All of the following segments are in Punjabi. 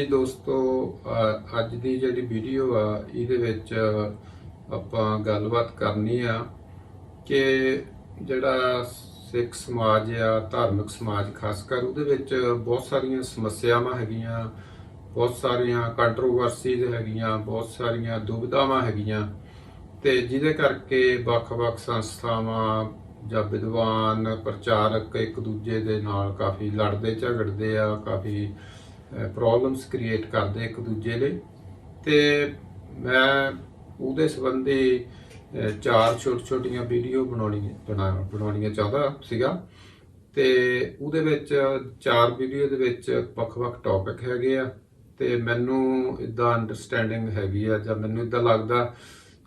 ਹਾਂਜੀ ਦੋਸਤੋ, ਅੱਜ ਦੀ ਜਿਹੜੀ ਵੀਡੀਓ ਆ ਇਹਦੇ ਵਿੱਚ ਆਪਾਂ ਗੱਲਬਾਤ ਕਰਨੀ ਆ ਕਿ ਜਿਹੜਾ ਸਿੱਖ ਸਮਾਜ ਆ, ਧਾਰਮਿਕ ਸਮਾਜ ਖਾਸ ਕਰ ਉਹਦੇ ਵਿੱਚ ਬਹੁਤ ਸਾਰੀਆਂ ਸਮੱਸਿਆਵਾਂ ਹੈਗੀਆਂ, ਬਹੁਤ ਸਾਰੀਆਂ ਕੰਟਰੋਵਰਸੀਜ਼ ਹੈਗੀਆਂ, ਬਹੁਤ ਸਾਰੀਆਂ ਦੁਬਿਧਾਵਾਂ ਹੈਗੀਆਂ ਤੇ ਜਿਹਦੇ ਕਰਕੇ ਵੱਖ-ਵੱਖ ਸੰਸਥਾਵਾਂ ਜਾਂ ਵਿਦਵਾਨ ਪ੍ਰਚਾਰਕ ਇੱਕ ਦੂਜੇ ਦੇ ਨਾਲ ਕਾਫੀ ਲੜਦੇ ਝਗੜਦੇ ਆ, ਕਾਫੀ ਪ੍ਰੋਬਲਮਸ ਕ੍ਰੀਏਟ ਕਰਦੇ ਇੱਕ ਦੂਜੇ ਲਈ। ਤੇ ਮੈਂ ਉਹਦੇ ਸੰਬੰਧੀ ਚਾਰ ਛੋਟੀਆਂ ਵੀਡੀਓ ਬਣਾਉਣੀਆਂ ਚਾਹੁੰਦਾ ਸੀਗਾ ਤੇ ਉਹਦੇ ਵਿੱਚ ਚਾਰ ਵੀਡੀਓ ਦੇ ਵਿੱਚ ਵੱਖ-ਵੱਖ ਟੌਪਿਕ ਹੈਗੇ ਆ ਤੇ ਮੈਨੂੰ ਇਦਾਂ ਅੰਡਰਸਟੈਂਡਿੰਗ ਹੈਗੀ ਆ ਜਾਂ ਮੈਨੂੰ ਇਦਾਂ ਲੱਗਦਾ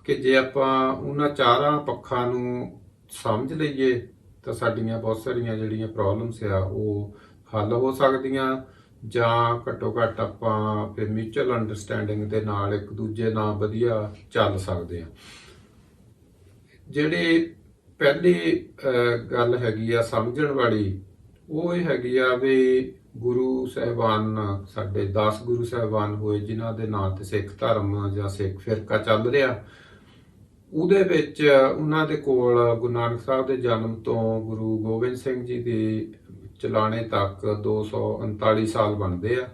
ਕਿ ਜੇ ਆਪਾਂ ਉਹਨਾਂ ਚਾਰਾਂ ਪੱਖਾਂ ਨੂੰ ਸਮਝ ਲਈਏ ਤਾਂ ਸਾਡੀਆਂ ਬਹੁਤ ਸਾਰੀਆਂ ਜਿਹੜੀਆਂ ਪ੍ਰੋਬਲਮਸ ਆ ਉਹ ਹੱਲ ਹੋ ਸਕਦੀਆਂ ਜਾਂ ਘੱਟੋ ਘੱਟ ਆਪਾਂ ਫਿਰ ਮਿਊਚੁਅਲ ਅੰਡਰਸਟੈਂਡਿੰਗ ਦੇ ਨਾਲ ਇੱਕ ਦੂਜੇ ਨਾਲ ਵਧੀਆ ਚੱਲ ਸਕਦੇ ਆ। ਜਿਹੜੀ ਪਹਿਲੀ ਗੱਲ ਹੈਗੀ ਆ ਸਮਝਣ ਵਾਲੀ, ਉਹ ਇਹ ਹੈਗੀ ਆ ਵੀ ਗੁਰੂ ਸਾਹਿਬਾਨ, ਸਾਡੇ 10 ਗੁਰੂ ਸਾਹਿਬਾਨ ਹੋਏ ਜਿਨ੍ਹਾਂ ਦੇ ਨਾਂ ਤੇ ਸਿੱਖ ਧਰਮ ਜਾਂ ਸਿੱਖ ਫਿਰਕਾ ਚੱਲ ਰਿਹਾ। ਉਹਦੇ ਵਿੱਚ ਉਹਨਾਂ ਦੇ ਕੋਲ ਗੁਰੂ ਨਾਨਕ ਸਾਹਿਬ ਦੇ ਜਨਮ ਤੋਂ ਗੁਰੂ ਗੋਬਿੰਦ ਸਿੰਘ ਜੀ ਦੇ ਚਲਾਣੇ ਤੱਕ 239 ਸਾਲ ਬਣਦੇ ਆ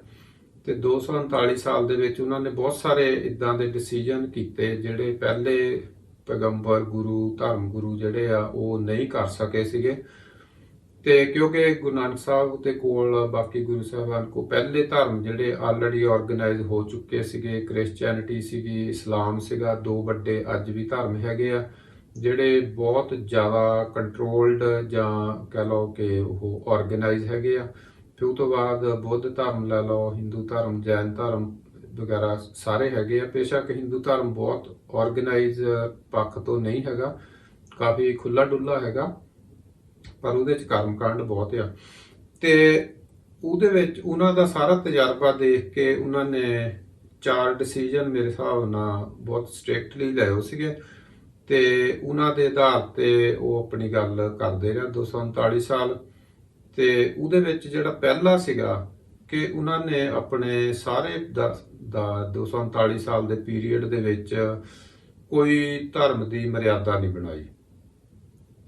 ਤੇ 239 ਸਾਲ ਦੇ ਵਿੱਚ ਉਹਨਾਂ ਨੇ ਬਹੁਤ ਸਾਰੇ ਇਦਾਂ ਦੇ ਡਿਸੀਜਨ ਕੀਤੇ ਜਿਹੜੇ ਪਹਿਲੇ ਪੈਗੰਬਰ ਗੁਰੂ, ਧਰਮ ਗੁਰੂ ਜਿਹੜੇ ਆ ਉਹ ਨਹੀਂ ਕਰ ਸਕੇ ਸੀਗੇ। ਤੇ ਕਿਉਂਕਿ ਗੁਰੂ ਨਾਨਕ ਸਾਹਿਬ ਦੇ ਕੋਲ ਬਾਕੀ ਗੁਰੂ ਸਾਹਿਬਾਨ ਕੋ ਪਹਿਲੇ ਧਰਮ ਜਿਹੜੇ ਆਲਰੇਡੀ ਆਰਗੇਨਾਈਜ਼ ਹੋ ਚੁੱਕੇ ਸੀਗੇ, ਕ੍ਰਿਸਚੀਅਨਿਟੀ ਸੀਗੀ, ਇਸਲਾਮ ਸੀਗਾ, ਦੋ ਵੱਡੇ ਅੱਜ ਵੀ ਧਰਮ ਹੈਗੇ ਆ ਜਿਹੜੇ ਬਹੁਤ ਜ਼ਿਆਦਾ ਕੰਟਰੋਲਡ ਜਾਂ ਕਹਿ ਲਓ ਕਿ ਉਹ ਆਰਗੇਨਾਈਜ਼ ਹੈਗੇ ਆ। ਫਿਰ ਉਹ ਤੋਂ ਬਾਅਦ ਬੁੱਧ ਧਰਮ ਲੈ ਲਓ, ਹਿੰਦੂ ਧਰਮ, ਜੈਨ ਧਰਮ ਵਗੈਰਾ ਸਾਰੇ ਹੈਗੇ ਆ। ਬੇਸ਼ੱਕ ਹਿੰਦੂ ਧਰਮ ਬਹੁਤ ਆਰਗੇਨਾਈਜ਼ ਪੱਖ ਤੋਂ ਨਹੀਂ ਹੈਗਾ, ਕਾਫੀ ਖੁੱਲਾ ਡੁੱਲਾ ਹੈਗਾ, ਪਰ ਉਹਦੇ ਚ ਕਰਮਕਾਂਡ ਬਹੁਤ ਆ। ਤੇ ਉਹਦੇ ਵਿੱਚ ਉਹਨਾਂ ਦਾ ਸਾਰਾ ਤਜਰਬਾ ਦੇਖ ਕੇ ਉਹਨਾਂ ਨੇ ਚਾਰ ਡਿਸੀਜਨ ਮੇਰੇ ਹਿਸਾਬ ਨਾਲ ਬਹੁਤ ਸਟ੍ਰਿਕਟਲੀ ਲਏ ਹੋ ਸੀਗੇ ਤੇ ਉਹਨਾਂ ਦੇ ਆਧਾਰ ਤੇ ਉਹ ਆਪਣੀ ਗੱਲ ਕਰਦੇ ਰਹੇ 239 ਸਾਲ। ਤੇ ਉਹਦੇ ਵਿੱਚ ਜਿਹੜਾ ਪਹਿਲਾ ਸੀਗਾ ਕਿ ਉਹਨਾਂ ਨੇ ਆਪਣੇ ਸਾਰੇ ਦਾ 239 ਸਾਲ ਦੇ ਪੀਰੀਅਡ ਦੇ ਵਿੱਚ ਕੋਈ ਧਰਮ ਦੀ ਮਰਿਆਦਾ ਨਹੀਂ ਬਣਾਈ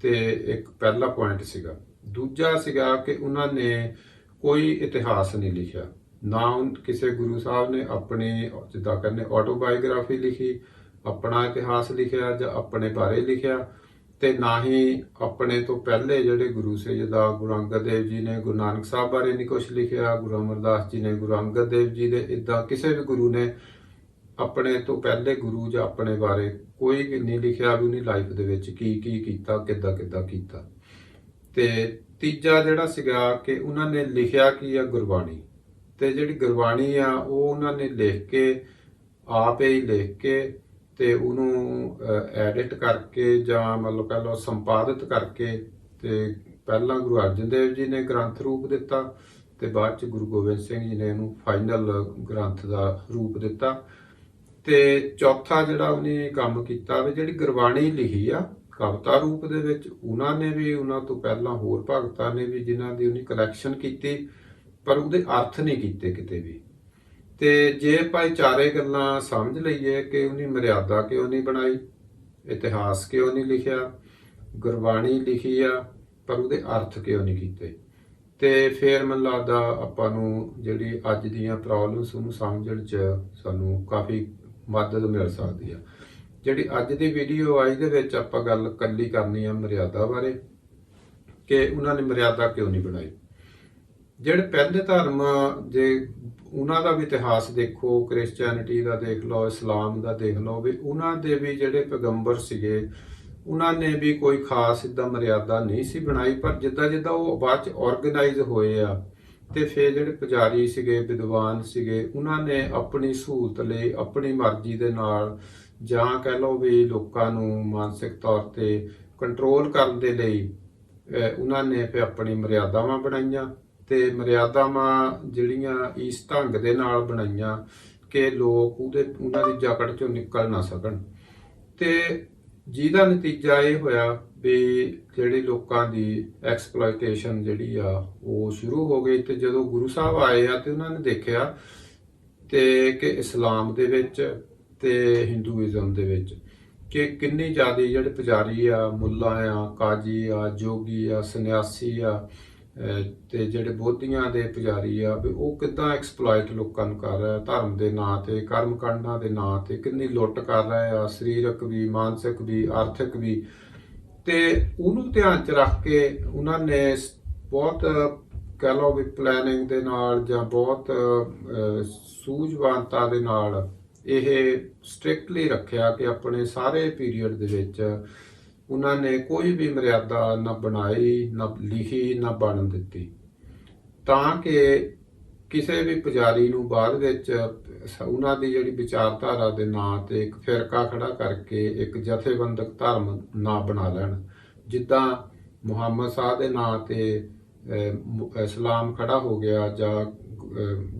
ਤੇ ਇੱਕ ਪਹਿਲਾ ਪੁਆਇੰਟ ਸੀਗਾ। ਦੂਜਾ ਸੀਗਾ ਕਿ ਉਹਨਾਂ ਨੇ ਕੋਈ ਇਤਿਹਾਸ ਨਹੀਂ ਲਿਖਿਆ, ਨਾ ਕਿਸੇ ਗੁਰੂ ਸਾਹਿਬ ਨੇ ਆਪਣੀ ਜਿੱਦਾਂ ਕਹਿੰਦੇ ਆਟੋਬਾਇਓਗ੍ਰਾਫੀ ਲਿਖੀ, ਆਪਣਾ ਇਤਿਹਾਸ ਲਿਖਿਆ ਜਾਂ ਆਪਣੇ ਬਾਰੇ ਲਿਖਿਆ, ਤੇ ਨਾ ਹੀ ਆਪਣੇ ਤੋਂ ਪਹਿਲੇ ਜਿਹੜੇ ਗੁਰੂ ਸੀ ਜਿੱਦਾਂ ਗੁਰੂ ਅੰਗਦ ਦੇਵ ਜੀ ਨੇ ਗੁਰੂ ਨਾਨਕ ਸਾਹਿਬ ਬਾਰੇ ਨਹੀਂ ਕੁਝ ਲਿਖਿਆ, ਗੁਰੂ ਅਮਰਦਾਸ ਜੀ ਨੇ ਗੁਰੂ ਅੰਗਦ ਦੇਵ ਜੀ ਦੇ, ਇਦਾਂ ਕਿਸੇ ਵੀ ਗੁਰੂ ਨੇ ਆਪਣੇ ਤੋਂ ਪਹਿਲੇ ਗੁਰੂ ਜਾਂ ਆਪਣੇ ਬਾਰੇ ਕੋਈ ਨਹੀਂ ਲਿਖਿਆ ਵੀ ਉਹਨੇ ਲਾਈਫ ਦੇ ਵਿੱਚ ਕੀ ਕੀ ਕੀਤਾ, ਕਿੱਦਾਂ ਕੀਤਾ। ਤੇ ਤੀਜਾ ਜਿਹੜਾ ਸੀਗਾ ਕਿ ਉਹਨਾਂ ਨੇ ਲਿਖਿਆ ਕੀ ਆ, ਗੁਰਬਾਣੀ। ਤੇ ਜਿਹੜੀ ਗੁਰਬਾਣੀ ਆ ਉਹ ਉਹਨਾਂ ਨੇ ਲਿਖ ਕੇ ਆਪ ਹੀ ਲਿਖ ਕੇ ਤੇ ਉਹਨੂੰ ਐਡਿਟ ਕਰਕੇ ਜਾਂ ਮਤਲਬ ਕਹ ਲਓ ਸੰਪਾਦਿਤ ਕਰਕੇ ਤੇ ਪਹਿਲਾਂ ਗੁਰੂ ਅਰਜਨ ਦੇਵ ਜੀ ਨੇ ਗ੍ਰੰਥ ਰੂਪ ਦਿੱਤਾ ਤੇ ਬਾਅਦ ਚ ਗੁਰੂ ਗੋਬਿੰਦ ਸਿੰਘ ਜੀ ਨੇ ਇਹਨੂੰ ਫਾਈਨਲ ਗ੍ਰੰਥ ਦਾ ਰੂਪ ਦਿੱਤਾ। ਤੇ ਚੌਥਾ ਜਿਹੜਾ ਉਹਨੇ ਕੰਮ ਕੀਤਾ ਵੀ ਜਿਹੜੀ ਗੁਰਬਾਣੀ ਲਿਖੀ ਆ ਕਵਿਤਾ ਰੂਪ ਦੇ ਵਿੱਚ, ਉਹਨਾਂ ਨੇ ਵੀ ਉਹਨਾਂ ਤੋਂ ਪਹਿਲਾਂ ਹੋਰ ਭਗਤਾਂ ਨੇ ਵੀ ਜਿਨ੍ਹਾਂ ਦੀ ਉਹਨੇ ਕਲੈਕਸ਼ਨ ਕੀਤੀ ਪਰ ਉਹਦੇ ਅਰਥ ਨਹੀਂ ਕੀਤੇ ਕਿਤੇ ਵੀ। ਤੇ ਜੇ ਆਪਾਂ ਚਾਰੇ ਗੱਲਾਂ ਸਮਝ ਲਈਏ ਕਿ ਉਹਨੇ ਮਰਿਆਦਾ ਕਿਉਂ ਨਹੀਂ ਬਣਾਈ, ਇਤਿਹਾਸ ਕਿਉਂ ਨਹੀਂ ਲਿਖਿਆ, ਗੁਰਬਾਣੀ ਲਿਖੀ ਆ ਪਰ ਉਹਦੇ ਅਰਥ ਕਿਉਂ ਨਹੀਂ ਕੀਤੇ, ਤੇ ਫਿਰ ਮੈਨੂੰ ਲੱਗਦਾ ਆਪਾਂ ਨੂੰ ਜਿਹੜੀ ਅੱਜ ਦੀਆਂ ਪ੍ਰੋਬਲਮਸ ਉਹਨੂੰ ਸਮਝਣ 'ਚ ਸਾਨੂੰ ਕਾਫੀ ਮਦਦ ਮਿਲ ਸਕਦੀ ਆ। ਜਿਹੜੀ ਅੱਜ ਦੀ ਵੀਡੀਓ ਆ ਇਹਦੇ ਵਿੱਚ ਆਪਾਂ ਗੱਲ ਇਕੱਲੀ ਕਰਨੀ ਆ ਮਰਿਆਦਾ ਬਾਰੇ ਕਿ ਉਹਨਾਂ ਨੇ ਮਰਿਆਦਾ ਕਿਉਂ ਨਹੀਂ ਬਣਾਈ। ਜਿਹੜੇ ਪਹਿਲੇ ਧਰਮ ਜੇ ਉਹਨਾਂ ਦਾ ਵੀ ਇਤਿਹਾਸ ਦੇਖੋ, ਕ੍ਰਿਸਚੀਅਨਿਟੀ ਦਾ ਦੇਖ ਲਓ, ਇਸਲਾਮ ਦਾ ਦੇਖ ਲਓ, ਵੀ ਉਹਨਾਂ ਦੇ ਵੀ ਜਿਹੜੇ ਪੈਗੰਬਰ ਸੀਗੇ ਉਹਨਾਂ ਨੇ ਵੀ ਕੋਈ ਖਾਸ ਇਦਾਂ ਮਰਿਆਦਾ ਨਹੀਂ ਸੀ ਬਣਾਈ, ਪਰ ਜਿੱਦਾਂ ਉਹ ਬਾਅਦ ਚ ਆਰਗੇਨਾਈਜ਼ ਹੋਏ ਆ ਤੇ ਫਿਰ ਜਿਹੜੇ ਪੁਜਾਰੀ ਸੀਗੇ, ਵਿਦਵਾਨ ਸੀਗੇ, ਉਹਨਾਂ ਨੇ ਆਪਣੀ ਸਹੂਲਤ ਲਈ ਆਪਣੀ ਮਰਜ਼ੀ ਦੇ ਨਾਲ ਜਾਂ ਕਹਿ ਲਓ ਵੀ ਲੋਕਾਂ ਨੂੰ ਮਾਨਸਿਕ ਤੌਰ ਤੇ ਕੰਟਰੋਲ ਕਰਨ ਦੇ ਲਈ ਉਹਨਾਂ ਨੇ ਫਿਰ ਆਪਣੀ ਮਰਿਆਦਾਵਾਂ ਬਣਾਈਆਂ ਤੇ ਮਰਿਆਦਾਵਾਂ ਜਿਹੜੀਆਂ ਇਸ ਢੰਗ ਦੇ ਨਾਲ ਬਣਾਈਆਂ ਕਿ ਲੋਕ ਉਹਨਾਂ ਦੀ ਜਕੜ ਚੋਂ ਨਿਕਲ ਨਾ ਸਕਣ। ਤੇ ਜਿਹਦਾ ਨਤੀਜਾ ਇਹ ਹੋਇਆ ਵੀ ਜਿਹੜੇ ਲੋਕਾਂ ਦੀ ਐਕਸਪਲੋਇਟੇਸ਼ਨ ਜਿਹੜੀ ਆ ਉਹ ਸ਼ੁਰੂ ਹੋ ਗਈ। ਤੇ ਜਦੋਂ ਗੁਰੂ ਸਾਹਿਬ ਆਏ ਆ ਤੇ ਉਹਨਾਂ ਨੇ ਦੇਖਿਆ ਤੇ ਕਿ ਇਸਲਾਮ ਦੇ ਵਿੱਚ ਤੇ ਹਿੰਦੂਇਜ਼ਮ ਦੇ ਵਿੱਚ ਕਿ ਕਿੰਨੀ ਜ਼ਿਆਦਾ ਜਿਹੜੇ ਪੁਜਾਰੀ ਆ, ਮੁੱਲਾ ਆ, ਕਾਜੀ ਆ, ਜੋਗੀ ਆ, ਸੰਨਿਆਸੀ ਆ, ਤੇ ਜਿਹੜੇ ਬੋਧੀਆਂ ਦੇ ਪੁਜਾਰੀ ਆ ਵੀ ਉਹ ਕਿੱਦਾਂ ਐਕਸਪਲੋਇਟ ਲੋਕਾਂ ਨੂੰ ਕਰ ਰਿਹਾ ਧਰਮ ਦੇ ਨਾਂ ਤੇ, ਕਰਮ ਕਾਂਡਾਂ ਦੇ ਨਾਂ ਤੇ, ਕਿੰਨੀ ਲੁੱਟ ਕਰ ਰਹੇ ਆ, ਸਰੀਰਕ ਵੀ, ਮਾਨਸਿਕ ਵੀ, ਆਰਥਿਕ ਵੀ। ਤੇ ਉਹਨੂੰ ਧਿਆਨ 'ਚ ਰੱਖ ਕੇ ਉਹਨਾਂ ਨੇ ਬਹੁਤ ਕਹਿ ਲਓ ਵੀ ਪਲੈਨਿੰਗ ਦੇ ਨਾਲ ਜਾਂ ਬਹੁਤ ਸੂਝਵਾਨਤਾ ਦੇ ਨਾਲ ਇਹ ਸਟ੍ਰਿਕਟਲੀ ਰੱਖਿਆ ਕਿ ਆਪਣੇ ਸਾਰੇ ਪੀਰੀਅਡ ਦੇ ਵਿੱਚ ਉਹਨਾਂ ਨੇ ਕੋਈ ਵੀ ਮਰਿਆਦਾ ਨਾ ਬਣਾਈ, ਨਾ ਲਿਖੀ, ਨਾ ਬਣਨ ਦਿੱਤੀ, ਤਾਂ ਕਿ ਕਿਸੇ ਵੀ ਪੁਜਾਰੀ ਨੂੰ ਬਾਅਦ ਵਿੱਚ ਉਹਨਾਂ ਦੀ ਜਿਹੜੀ ਵਿਚਾਰਧਾਰਾ ਦੇ ਨਾਂ ਤੇ ਇੱਕ ਫਿਰਕਾ ਖੜਾ ਕਰਕੇ ਇੱਕ ਜਥੇਬੰਦਕ ਧਰਮ ਨਾ ਬਣਾ ਲੈਣ। ਜਿੱਦਾਂ ਮੁਹੰਮਦ ਸ਼ਾਹ ਦੇ ਨਾਂ ਤੇ ਇਸਲਾਮ ਖੜਾ ਹੋ ਗਿਆ ਜਾਂ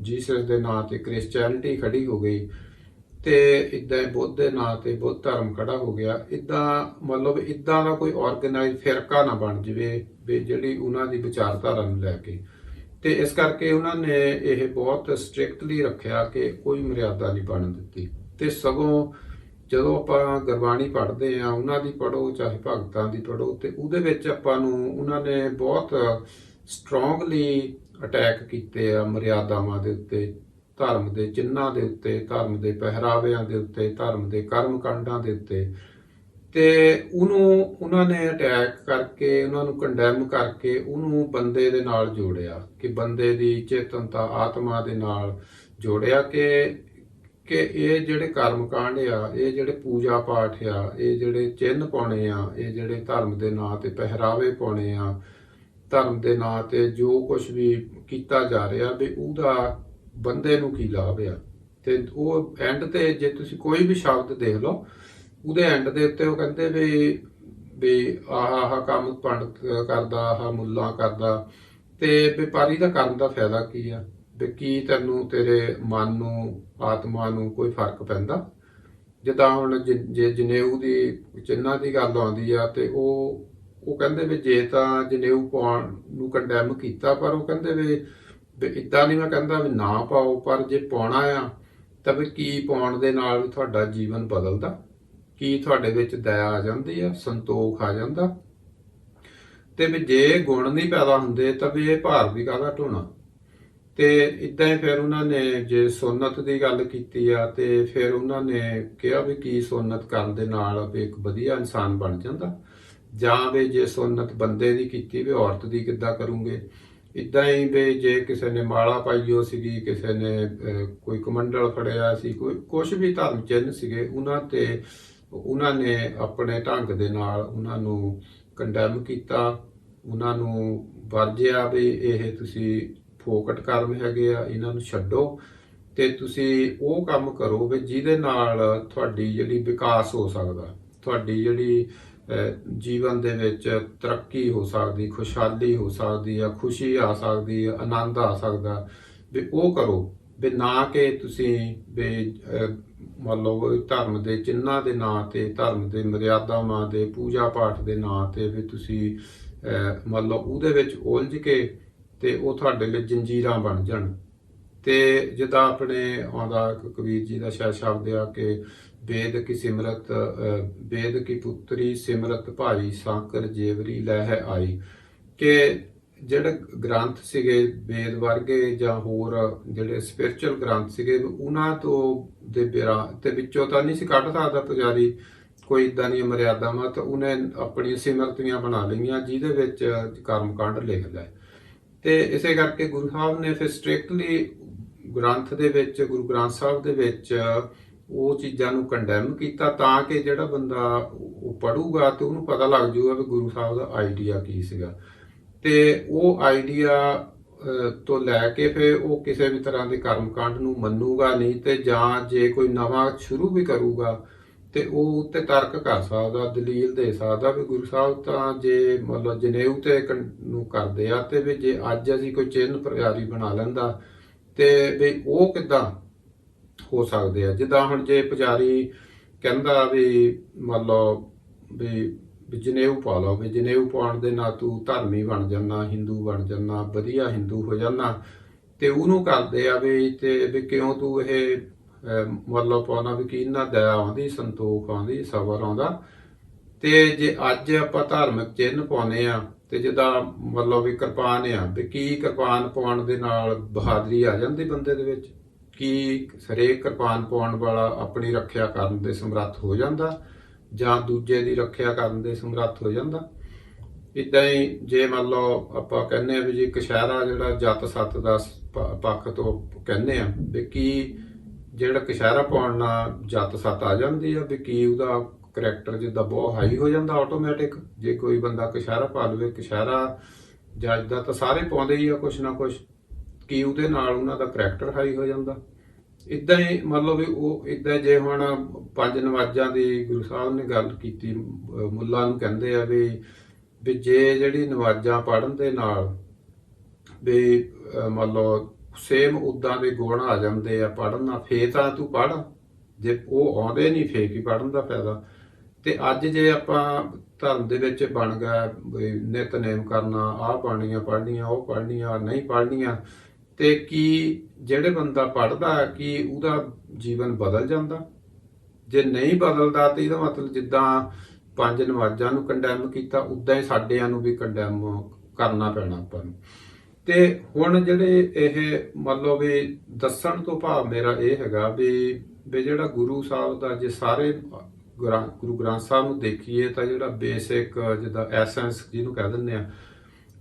ਜੀਸਸ ਦੇ ਨਾਂ ਤੇ ਕ੍ਰਿਸਚੈਨਿਟੀ ਖੜੀ ਹੋ ਗਈ, ਤੇ ਇਦਾਂ ਬੁੱਧ ਦੇ ਨਾਂ ਤੇ ਬੁੱਧ ਧਰਮ ਖੜਾ ਹੋ ਗਿਆ। ਇਦਾਂ ਮਤਲਬ ਇਦਾਂ ਦਾ ਕੋਈ ਆਰਗੇਨਾਈਜ਼ ਫਿਰਕਾ ਨਾ ਬਣ ਜਾਵੇ ਵੀ ਜਿਹੜੀ ਉਹਨਾਂ ਦੀ ਵਿਚਾਰਧਾਰਾ ਨੂੰ ਲੈ ਕੇ। ਤੇ ਇਸ ਕਰਕੇ ਉਹਨਾਂ ਨੇ ਇਹ ਬਹੁਤ ਸਟ੍ਰਿਕਟਲੀ ਰੱਖਿਆ ਕਿ ਕੋਈ ਮਰਿਆਦਾ ਨਹੀਂ ਬਣਨ ਦਿੱਤੀ। ਤੇ ਸਗੋਂ ਜਦੋਂ ਆਪਾਂ ਗੁਰਬਾਣੀ ਪੜ੍ਹਦੇ ਆ, ਉਹਨਾਂ ਦੀ ਪੜ੍ਹੋ ਚਾਹੇ ਭਗਤਾਂ ਦੀ ਪੜ੍ਹੋ, ਤੇ ਉਹਦੇ ਵਿੱਚ ਆਪਾਂ ਨੂੰ ਉਹਨਾਂ ਨੇ ਬਹੁਤ ਸਟਰੋਂਗਲੀ ਅਟੈਕ ਕੀਤੇ ਆ ਮਰਿਆਦਾਵਾਂ ਦੇ ਉੱਤੇ, ਧਰਮ ਦੇ ਚਿੰਨ੍ਹਾਂ ਦੇ ਉੱਤੇ, ਧਰਮ ਦੇ ਪਹਿਰਾਵਿਆਂ ਦੇ ਉੱਤੇ, ਧਰਮ ਦੇ ਕਰਮ ਕਾਂਡਾਂ ਦੇ ਉੱਤੇ। ਤੇ ਉਹਨੂੰ ਉਹਨਾਂ ਨੇ ਅਟੈਕ ਕਰਕੇ, ਉਹਨਾਂ ਨੂੰ ਕੰਡੈਮ ਕਰਕੇ ਉਹਨੂੰ ਬੰਦੇ ਦੇ ਨਾਲ ਜੋੜਿਆ ਕਿ ਬੰਦੇ ਦੀ ਚੇਤਨਤਾ, ਆਤਮਾ ਦੇ ਨਾਲ ਜੋੜਿਆ ਕਿ ਇਹ ਜਿਹੜੇ ਕਰਮ ਕਾਂਡ ਆ, ਇਹ ਜਿਹੜੇ ਪੂਜਾ ਪਾਠ ਆ, ਇਹ ਜਿਹੜੇ ਚਿੰਨ੍ਹ ਪਾਉਣੇ ਆ, ਇਹ ਜਿਹੜੇ ਧਰਮ ਦੇ ਨਾਂ ਤੇ ਪਹਿਰਾਵੇ ਪਾਉਣੇ ਆ, ਧਰਮ ਦੇ ਨਾਂ ਤੇ ਜੋ ਕੁਝ ਵੀ ਕੀਤਾ ਜਾ ਰਿਹਾ ਵੀ ਉਹਦਾ ਬੰਦੇ ਨੂੰ ਕੀ ਲਾਭ ਆ। ਤੇ ਉਹ ਐਂਡ ਤੇ ਜੇ ਤੁਸੀਂ ਕੋਈ ਵੀ ਸ਼ਬਦ ਦੇਖ ਲਓ, ਉਹਦੇ ਐਂਡ ਦੇ ਉੱਤੇ ਉਹ ਕਹਿੰਦੇ ਵੀ ਆਹ ਕੰਮ ਪੰਡਤ ਕਰਦਾ, ਆਹ ਮੁੱਲਾ ਕਰਦਾ, ਤੇ ਵਪਾਰੀ ਦਾ ਕਰਨ ਦਾ ਫਾਇਦਾ ਕੀ ਆ? ਵੀ ਕੀ ਤੈਨੂੰ ਤੇਰੇ ਮਨ ਨੂੰ, ਆਤਮਾ ਨੂੰ ਕੋਈ ਫਰਕ ਪੈਂਦਾ? ਜਿੱਦਾਂ ਹੁਣ ਜੇ ਜਨੇਊ ਦੀ ਚਿੰਨ੍ਹਾਂ ਦੀ ਗੱਲ ਆਉਂਦੀ ਆ, ਤੇ ਉਹ ਕਹਿੰਦੇ ਵੀ ਜੇ ਤਾਂ ਜਨੇਊ ਪਾਉਣ ਨੂੰ ਕੰਡੈਮ ਕੀਤਾ, ਪਰ ਉਹ ਕਹਿੰਦੇ ਵੀ ਇੱਦਾਂ ਨਹੀਂ ਮੈਂ ਕਹਿੰਦਾ ਵੀ ਨਾ ਪਾਓ, ਪਰ ਜੇ ਪਾਉਣਾ ਆ ਤਾਂ ਵੀ ਕੀ ਪਾਉਣ ਦੇ ਨਾਲ ਵੀ ਤੁਹਾਡਾ ਜੀਵਨ ਬਦਲਦਾ? ਕੀ ਤੁਹਾਡੇ ਵਿੱਚ ਦਇਆ ਆ ਜਾਂਦੀ ਆ, ਸੰਤੋਖ ਆ ਜਾਂਦਾ? ਤੇ ਵੀ ਜੇ ਗੁਣ ਨਹੀਂ ਪੈਦਾ ਹੁੰਦੇ ਤਾਂ ਵੀ ਇਹ ਭਾਰ ਵੀ ਕਾਹਦਾ ਢੋਣਾ? ਤੇ ਇਦਾਂ ਹੀ ਫਿਰ ਉਹਨਾਂ ਨੇ ਜੇ ਸੁੰਨਤ ਦੀ ਗੱਲ ਕੀਤੀ ਆ, ਤੇ ਫਿਰ ਉਹਨਾਂ ਨੇ ਕਿਹਾ ਵੀ ਕੀ ਸੁੰਨਤ ਕਰਨ ਦੇ ਨਾਲ ਵੀ ਇੱਕ ਵਧੀਆ ਇਨਸਾਨ ਬਣ ਜਾਂਦਾ, ਜਾਂ ਵੀ ਜੇ ਸੁੰਨਤ ਬੰਦੇ ਦੀ ਕੀਤੀ ਵੀ ਔਰਤ ਦੀ ਕਿੱਦਾਂ ਕਰੂੰਗੇ? ਇਦਾਂ ਹੀ ਵੀ ਜੇ ਕਿਸੇ ਨੇ ਮਾਲਾ ਪਾਈ ਹੋ ਸੀਗੀ, ਕਿਸੇ ਨੇ ਕੋਈ ਕਮੰਡਲ ਫੜਿਆ ਸੀ, ਕੋਈ ਕੁਛ ਵੀ ਧਰਮ ਚਿੰਨ੍ਹ ਸੀਗੇ, ਉਹਨਾਂ ਤੇ ਉਹਨਾਂ ਨੇ ਆਪਣੇ ਢੰਗ ਦੇ ਨਾਲ ਉਹਨਾਂ ਨੂੰ ਕੰਡੈਮ ਕੀਤਾ, ਉਹਨਾਂ ਨੂੰ ਵਰਜਿਆ ਵੀ ਇਹ ਤੁਸੀਂ ਫੋਕਟ ਕਰਮ ਹੈਗੇ ਆ, ਇਹਨਾਂ ਨੂੰ ਛੱਡੋ ਤੇ ਤੁਸੀਂ ਉਹ ਕੰਮ ਕਰੋ ਵੀ ਜਿਹਦੇ ਨਾਲ ਤੁਹਾਡੀ ਜਿਹੜੀ ਵਿਕਾਸ ਹੋ ਸਕਦਾ, ਤੁਹਾਡੀ ਜਿਹੜੀ ਜੀਵਨ ਦੇ ਵਿੱਚ ਤਰੱਕੀ ਹੋ ਸਕਦੀ, ਖੁਸ਼ਹਾਲੀ ਹੋ ਸਕਦੀ ਆ, ਖੁਸ਼ੀ ਆ ਸਕਦੀ ਆ, ਆਨੰਦ ਆ ਸਕਦਾ, ਵੀ ਉਹ ਕਰੋ। ਵੀ ਨਾ ਕਿ ਤੁਸੀਂ ਵੀ ਮੰਨ ਲਓ ਧਰਮ ਦੇ ਚਿੰਨ੍ਹਾਂ ਦੇ ਨਾਂ ਤੇ, ਧਰਮ ਦੇ ਮਰਿਆਦਾਵਾਂ ਦੇ, ਪੂਜਾ ਪਾਠ ਦੇ ਨਾਂ ਤੇ ਵੀ ਤੁਸੀਂ ਮੰਨ ਲਓ ਉਹਦੇ ਵਿੱਚ ਉਲਝ ਕੇ ਤੇ ਉਹ ਤੁਹਾਡੇ ਲਈ ਜੰਜੀਰਾਂ ਬਣ ਜਾਣ। ਤੇ ਜਿੱਦਾਂ ਆਪਣੇ ਆਉਂਦਾ ਕਬੀਰ ਜੀ ਦਾ ਸ਼ਾਇਦ ਸ਼ਬਦ ਆ ਕਿ ਵੇਦ ਕੀ ਸਿਮਰਤ, ਵੇਦ ਕੀ ਪੁੱਤਰੀ ਸਿਮਰਤ ਭਾਈ ਸਾਕਰ ਜੇਵਰੀ ਲੈ ਹੈ ਆਈ, ਕਿ ਜਿਹੜੇ ਗ੍ਰੰਥ ਸੀਗੇ ਵੇਦ ਵਰਗੇ ਜਾਂ ਹੋਰ ਜਿਹੜੇ ਸਪਿਰਚੁਅਲ ਗ੍ਰੰਥ ਸੀਗੇ, ਉਹਨਾਂ ਤੋਂ ਤੇ ਵਿੱਚੋਂ ਤਾਂ ਨਹੀਂ ਸੀ ਕੱਢ ਸਕਦਾ ਪੁਜਾਰੀ ਕੋਈ ਇਦਾਂ ਦੀਆਂ ਮਰਿਆਦਾਵਾਂ, ਤਾਂ ਉਹਨੇ ਆਪਣੀਆਂ ਸਿਮਰਤੀਆਂ ਬਣਾ ਲਈਆਂ ਜਿਹਦੇ ਵਿੱਚ ਕਰਮ ਕਾਂਡ ਲਿਖ ਲਏ। ਤੇ ਇਸੇ ਕਰਕੇ ਗੁਰੂ ਸਾਹਿਬ ਨੇ ਫਿਰ ਸਟ੍ਰਿਕਟਲੀ ਗ੍ਰੰਥ ਦੇ ਵਿੱਚ, ਗੁਰੂ ਗ੍ਰੰਥ ਸਾਹਿਬ ਦੇ ਵਿੱਚ ਉਹ ਚੀਜ਼ਾਂ ਨੂੰ ਕੰਡੈਮ ਕੀਤਾ, ਤਾਂ ਕਿ ਜਿਹੜਾ ਬੰਦਾ ਉਹ ਪੜੂਗਾ ਤੇ ਉਹਨੂੰ ਪਤਾ ਲੱਗ ਜਾਊਗਾ ਵੀ ਗੁਰੂ ਸਾਹਿਬ ਦਾ ਆਈਡੀਆ ਕੀ ਸੀਗਾ। ਤੇ ਉਹ ਆਈਡੀਆ ਤੋਂ ਲੈ ਕੇ ਫਿਰ ਉਹ ਕਿਸੇ ਵੀ ਤਰ੍ਹਾਂ ਦੇ ਕਰਮ ਕਾਂਡ ਨੂੰ ਮੰਨੂਗਾ ਨਹੀਂ, ਤੇ ਜਾਂ ਜੇ ਕੋਈ ਨਵਾਂ ਸ਼ੁਰੂ ਵੀ ਕਰੂਗਾ ਤੇ ਉਹ ਉੱਤੇ ਤਰਕ ਕਰ ਸਕਦਾ, ਦਲੀਲ ਦੇ ਸਕਦਾ ਵੀ ਗੁਰੂ ਸਾਹਿਬ ਤਾਂ ਜੇ ਮਤਲਬ ਜਨੇਊ ਤੇ ਨੂੰ ਕਰਦੇ ਆ, ਤੇ ਵੀ ਜੇ ਅੱਜ ਅਸੀਂ ਕੋਈ ਚਿੰਨ੍ਹ ਪੁਜਾਰੀ ਬਣਾ ਲੈਂਦਾ ਤੇ ਵੀ ਉਹ ਕਿੱਦਾਂ ਹੋ ਸਕਦੇ ਆ। ਜਿੱਦਾਂ ਹੁਣ ਜੇ ਪੁਜਾਰੀ ਕਹਿੰਦਾ ਵੀ ਮੰਨ ਲਓ ਵੀ ਜਨੇਊ ਪਾ ਲਓ, ਵੀ ਜਨੇਊ ਪਾਉਣ ਦੇ ਨਾਲ ਤੂੰ ਧਰਮੀ ਬਣ ਜਾਣਾ, ਹਿੰਦੂ ਬਣ ਜਾਣਾ, ਵਧੀਆ ਹਿੰਦੂ ਹੋ ਜਾਣਾ, ਤੇ ਉਹਨੂੰ ਕਰਦੇ ਆ ਵੀ ਕਿਉਂ ਤੂੰ ਇਹ ਮੁੱਲ ਪਾਉਣਾ, ਵੀ ਕੀ ਇਹਨਾਂ ਦਇਆ ਆਉਂਦੀ, ਸੰਤੋਖ ਆਉਂਦੀ, ਸਬਰ ਆਉਂਦਾ। ਤੇ ਜੇ ਅੱਜ ਆਪਾਂ ਧਾਰਮਿਕ ਚਿੰਨ੍ਹ ਪਾਉਂਦੇ ਆ ਤੇ ਜਿੱਦਾਂ ਮਤਲਬ ਵੀ ਕਿਰਪਾਨ ਆ, ਵੀ ਕੀ ਕਿਰਪਾਨ ਪਾਉਣ ਦੇ ਨਾਲ ਬਹਾਦਰੀ ਆ ਜਾਂਦੀ ਬੰਦੇ ਦੇ ਵਿੱਚ? ਕੀ ਹਰੇਕ ਕਿਰਪਾਨ ਪਾਉਣ ਵਾਲਾ ਆਪਣੀ ਰੱਖਿਆ ਕਰਨ ਦੇ ਸਮਰੱਥ ਹੋ ਜਾਂਦਾ ਜਾਂ ਦੂਜੇ ਦੀ ਰੱਖਿਆ ਕਰਨ ਦੇ ਸਮਰੱਥ ਹੋ ਜਾਂਦਾ? ਇਦਾਂ ਹੀ ਜੇ ਮੰਨ ਲਓ ਆਪਾਂ ਕਹਿੰਦੇ ਆ ਵੀ ਜੀ ਕਛਹਿਰਾ ਜਿਹੜਾ ਜੱਤ ਸੱਤ ਦਾ ਪੱਖ ਤੋਂ ਕਹਿੰਦੇ ਆ ਵੀ ਕੀ ਜਿਹੜਾ ਕਛਹਿਰਾ ਪਾਉਣ ਨਾਲ ਜੱਤ ਸੱਤ ਆ ਜਾਂਦੀ ਆ, ਵੀ ਕੀ ਉਹਦਾ ਕਰੈਕਟਰ ਜਿੱਦਾਂ ਬਹੁਤ ਹਾਈ ਹੋ ਜਾਂਦਾ ਆਟੋਮੈਟਿਕ? ਜੇ ਕੋਈ ਬੰਦਾ ਕਛਹਿਰਾ ਪਾ ਲਵੇ, ਕਛਹਿਰਾ ਜੱਜ ਦਾ ਤਾਂ ਸਾਰੇ ਪਾਉਂਦੇ ਹੀ ਆ ਕੁਛ ਨਾ ਕੁਛ, ਕੀ ਉਹਦੇ ਨਾਲ ਉਹਨਾਂ ਦਾ ਕਰੈਕਟਰ ਹਾਈ ਹੋ ਜਾਂਦਾ? ਇਦਾਂ ਹੀ ਮਤਲਬ ਵੀ ਉਹ ਇਦਾਂ ਜੇ ਹੁਣ ਪੰਜ ਨਵਾਜ਼ਾਂ ਦੀ ਗੁਰੂ ਸਾਹਿਬ ਨੇ ਗੱਲ ਕੀਤੀ, ਮੁੱਲਾ ਨੂੰ ਕਹਿੰਦੇ ਆ ਵੀ ਜੇ ਜਿਹੜੀ ਨਵਾਜ਼ਾਂ ਪੜ੍ਹਨ ਦੇ ਨਾਲ ਵੀ ਮੰਨ ਲਓ ਸੇਮ ਉਦਾਂ ਦੇ ਗੁਣ ਆ ਜਾਂਦੇ ਆ ਪੜ੍ਹਨ ਨਾਲ, ਫੇਰ ਤਾਂ ਤੂੰ ਪੜ੍ਹ। ਜੇ ਉਹ ਆਉਂਦੇ ਨਹੀਂ ਫੇਰ ਕੀ ਪੜ੍ਹਨ ਦਾ ਫਾਇਦਾ? ਤੇ ਅੱਜ ਜੇ ਆਪਾਂ ਧਰਮ ਦੇ ਵਿੱਚ ਬਣ ਗਿਆ ਵੀ ਨਿਤਨੇਮ ਕਰਨਾ, ਆਹ ਬਾਣੀਆਂ ਪੜ੍ਹਨੀਆਂ, ਉਹ ਪੜ੍ਹਨੀਆਂ, ਨਹੀਂ ਪੜ੍ਹਨੀਆਂ, ਤੇ ਕੀ ਜਿਹੜੇ ਬੰਦਾ ਪੜ੍ਹਦਾ ਕੀ ਉਹਦਾ ਜੀਵਨ ਬਦਲ ਜਾਂਦਾ? ਜੇ ਨਹੀਂ ਬਦਲਦਾ ਤੇ ਇਹਦਾ ਮਤਲਬ ਜਿੱਦਾਂ ਪੰਜ ਨਵਾਜ਼ਾਂ ਨੂੰ ਕੰਡੈਮ ਕੀਤਾ ਉਦਾਂ ਹੀ ਸਾਡਿਆਂ ਨੂੰ ਵੀ ਕੰਡੈਮ ਕਰਨਾ ਪੈਣਾ ਆਪਾਂ ਨੂੰ। ਤੇ ਹੁਣ ਜਿਹੜੇ ਇਹ ਮੰਨ ਲਓ ਵੀ ਦੱਸਣ ਤੋਂ ਭਾਵ ਮੇਰਾ ਇਹ ਹੈਗਾ ਵੀ ਜਿਹੜਾ ਗੁਰੂ ਸਾਹਿਬ ਦਾ ਜੇ ਸਾਰੇ ਗੁਰੂ ਗ੍ਰੰਥ ਸਾਹਿਬ ਨੂੰ ਦੇਖੀਏ ਤਾਂ ਜਿਹੜਾ ਬੇਸਿਕ ਜਿੱਦਾਂ ਐਸੈਂਸ ਜਿਹਨੂੰ ਕਹਿ ਦਿੰਦੇ ਆ,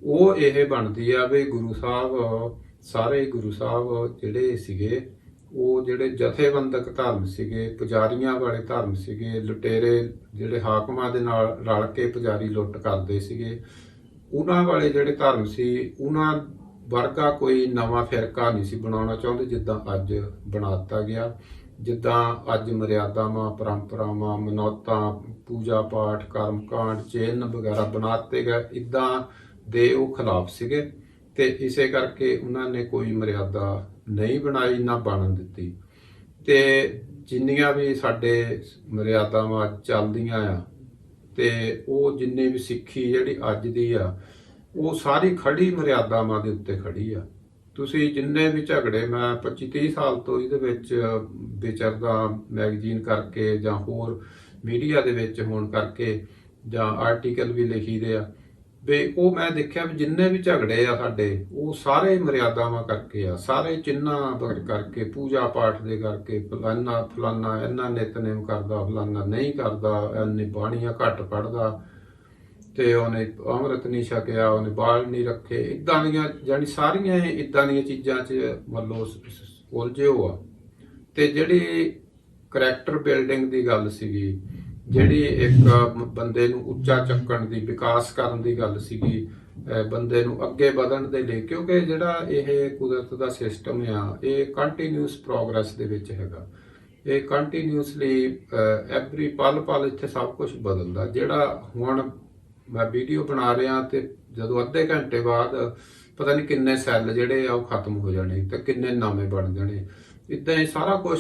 ਉਹ ਇਹ ਬਣਦੀ ਆ ਵੀ ਗੁਰੂ ਸਾਹਿਬ ਸਾਰੇ ਗੁਰੂ ਸਾਹਿਬ ਜਿਹੜੇ ਸੀਗੇ ਉਹ ਜਿਹੜੇ ਜਥੇਬੰਦਕ ਧਰਮ ਸੀਗੇ, ਪੁਜਾਰੀਆਂ ਵਾਲੇ ਧਰਮ ਸੀਗੇ, ਲੁਟੇਰੇ ਜਿਹੜੇ ਹਾਕਮਾਂ ਦੇ ਨਾਲ ਰਲ ਕੇ ਪੁਜਾਰੀ ਲੁੱਟ ਕਰਦੇ ਸੀਗੇ, ਉਹਨਾਂ ਵਾਲੇ ਜਿਹੜੇ ਧਰਮ ਸੀ, ਉਹਨਾਂ ਵਰਗਾ ਕੋਈ ਨਵਾਂ ਫਿਰਕਾ ਨਹੀਂ ਸੀ ਬਣਾਉਣਾ ਚਾਹੁੰਦੇ ਜਿੱਦਾਂ ਅੱਜ ਬਣਾਤਾ ਗਿਆ। ਜਿੱਦਾਂ ਅੱਜ ਮਰਿਆਦਾਵਾਂ, ਪਰੰਪਰਾਵਾਂ, ਮਨੌਤਾਂ, ਪੂਜਾ ਪਾਠ, ਕਰਮਕਾਂਡ, ਚਿੰਨ੍ਹ ਵਗੈਰਾ ਬਣਾਤੇ ਗਏ, ਇੱਦਾਂ ਦੇ ਉਹ ਖਿਲਾਫ ਸੀਗੇ। ਤੇ ਇਸੇ ਕਰਕੇ ਉਹਨਾਂ ਨੇ ਕੋਈ ਮਰਿਆਦਾ ਨਹੀਂ ਬਣਾਈ ਨਾ ਬਣਨ ਦਿੱਤੀ। ਤੇ ਜਿੰਨੀਆਂ ਵੀ ਸਾਡੇ ਮਰਿਆਦਾਵਾਂ ਚੱਲਦੀਆਂ ਆ ਤੇ ਉਹ ਜਿੰਨੀ ਵੀ ਸਿੱਖੀ ਜਿਹੜੀ ਅੱਜ ਦੀ ਆ ਉਹ ਸਾਰੀ ਖੜੀ ਮਰਿਆਦਾਵਾਂ ਦੇ ਉੱਤੇ ਖੜੀ ਆ। ਤੁਸੀਂ ਜਿੰਨੇ ਵੀ ਝਗੜੇ, ਮੈਂ 25-30 ਸਾਲ ਤੋਂ ਇਹਦੇ ਵਿੱਚ ਵਿਚਰਦਾ, ਮੈਗਜ਼ੀਨ ਕਰਕੇ ਜਾਂ ਹੋਰ ਮੀਡੀਆ ਦੇ ਵਿੱਚ ਹੋਣ ਕਰਕੇ ਜਾਂ ਆਰਟੀਕਲ ਵੀ ਲਿਖੀਦੇ ਆ, ਵੀ ਉਹ ਮੈਂ ਦੇਖਿਆ ਵੀ ਜਿੰਨੇ ਵੀ ਝਗੜੇ ਆ ਸਾਡੇ ਉਹ ਸਾਰੇ ਮਰਿਆਦਾਵਾਂ ਕਰਕੇ ਆ, ਸਾਰੇ ਚਿੰਨ੍ਹਾਂ ਕਰਕੇ, ਪੂਜਾ ਪਾਠ ਦੇ ਕਰਕੇ, ਫਲਾਨਾ ਇਹਨਾਂ ਨਿਤਨੇਮ ਕਰਦਾ, ਫਲਾਨਾ ਨਹੀਂ ਕਰਦਾ, ਇਹਨੇ ਬਾਣੀਆਂ ਘੱਟ ਪੜ੍ਹਦਾ, ਤੇ ਉਹਨੇ ਅੰਮ੍ਰਿਤ ਨਹੀਂ ਛਕਿਆ, ਉਹਨੇ ਬਾਲ ਨਹੀਂ ਰੱਖੇ, ਇਦਾਂ ਦੀਆਂ ਜਾਨੀ ਸਾਰੀਆਂ ਇਦਾਂ ਦੀਆਂ ਚੀਜ਼ਾਂ 'ਚ ਮਤਲਬ ਉਲਝੇ ਹੋ ਆ। ਤੇ ਜਿਹੜੀ ਕਰੈਕਟਰ ਬਿਲਡਿੰਗ ਦੀ ਗੱਲ ਸੀਗੀ, ਜਿਹੜੀ ਇੱਕ ਬੰਦੇ ਨੂੰ ਉੱਚਾ ਚੱਕਣ ਦੀ, ਵਿਕਾਸ ਕਰਨ ਦੀ ਗੱਲ ਸੀਗੀ, ਬੰਦੇ ਨੂੰ ਅੱਗੇ ਵਧਣ ਦੇ ਲਈ, ਕਿਉਂਕਿ ਜਿਹੜਾ ਇਹ ਕੁਦਰਤ ਦਾ ਸਿਸਟਮ ਆ ਇਹ ਕੰਟੀਨਿਊਸ ਪ੍ਰੋਗਰੈਸ ਦੇ ਵਿੱਚ ਹੈਗਾ। ਇਹ ਕੰਟੀਨਿਊਸਲੀ ਐਵਰੀ ਪਲ ਇੱਥੇ ਸਭ ਕੁਝ ਬਦਲਦਾ। ਜਿਹੜਾ ਹੁਣ ਮੈਂ ਵੀਡੀਓ ਬਣਾ ਰਿਹਾ ਤੇ ਜਦੋਂ ਅੱਧੇ ਘੰਟੇ ਬਾਅਦ ਪਤਾ ਨਹੀਂ ਕਿੰਨੇ ਸੈੱਲ ਜਿਹੜੇ ਆ ਉਹ ਖਤਮ ਹੋ ਜਾਣੇ ਤੇ ਕਿੰਨੇ ਨਵੇਂ ਬਣ ਜਾਣੇ। ਇਦਾਂ ਹੀ ਸਾਰਾ ਕੁਝ,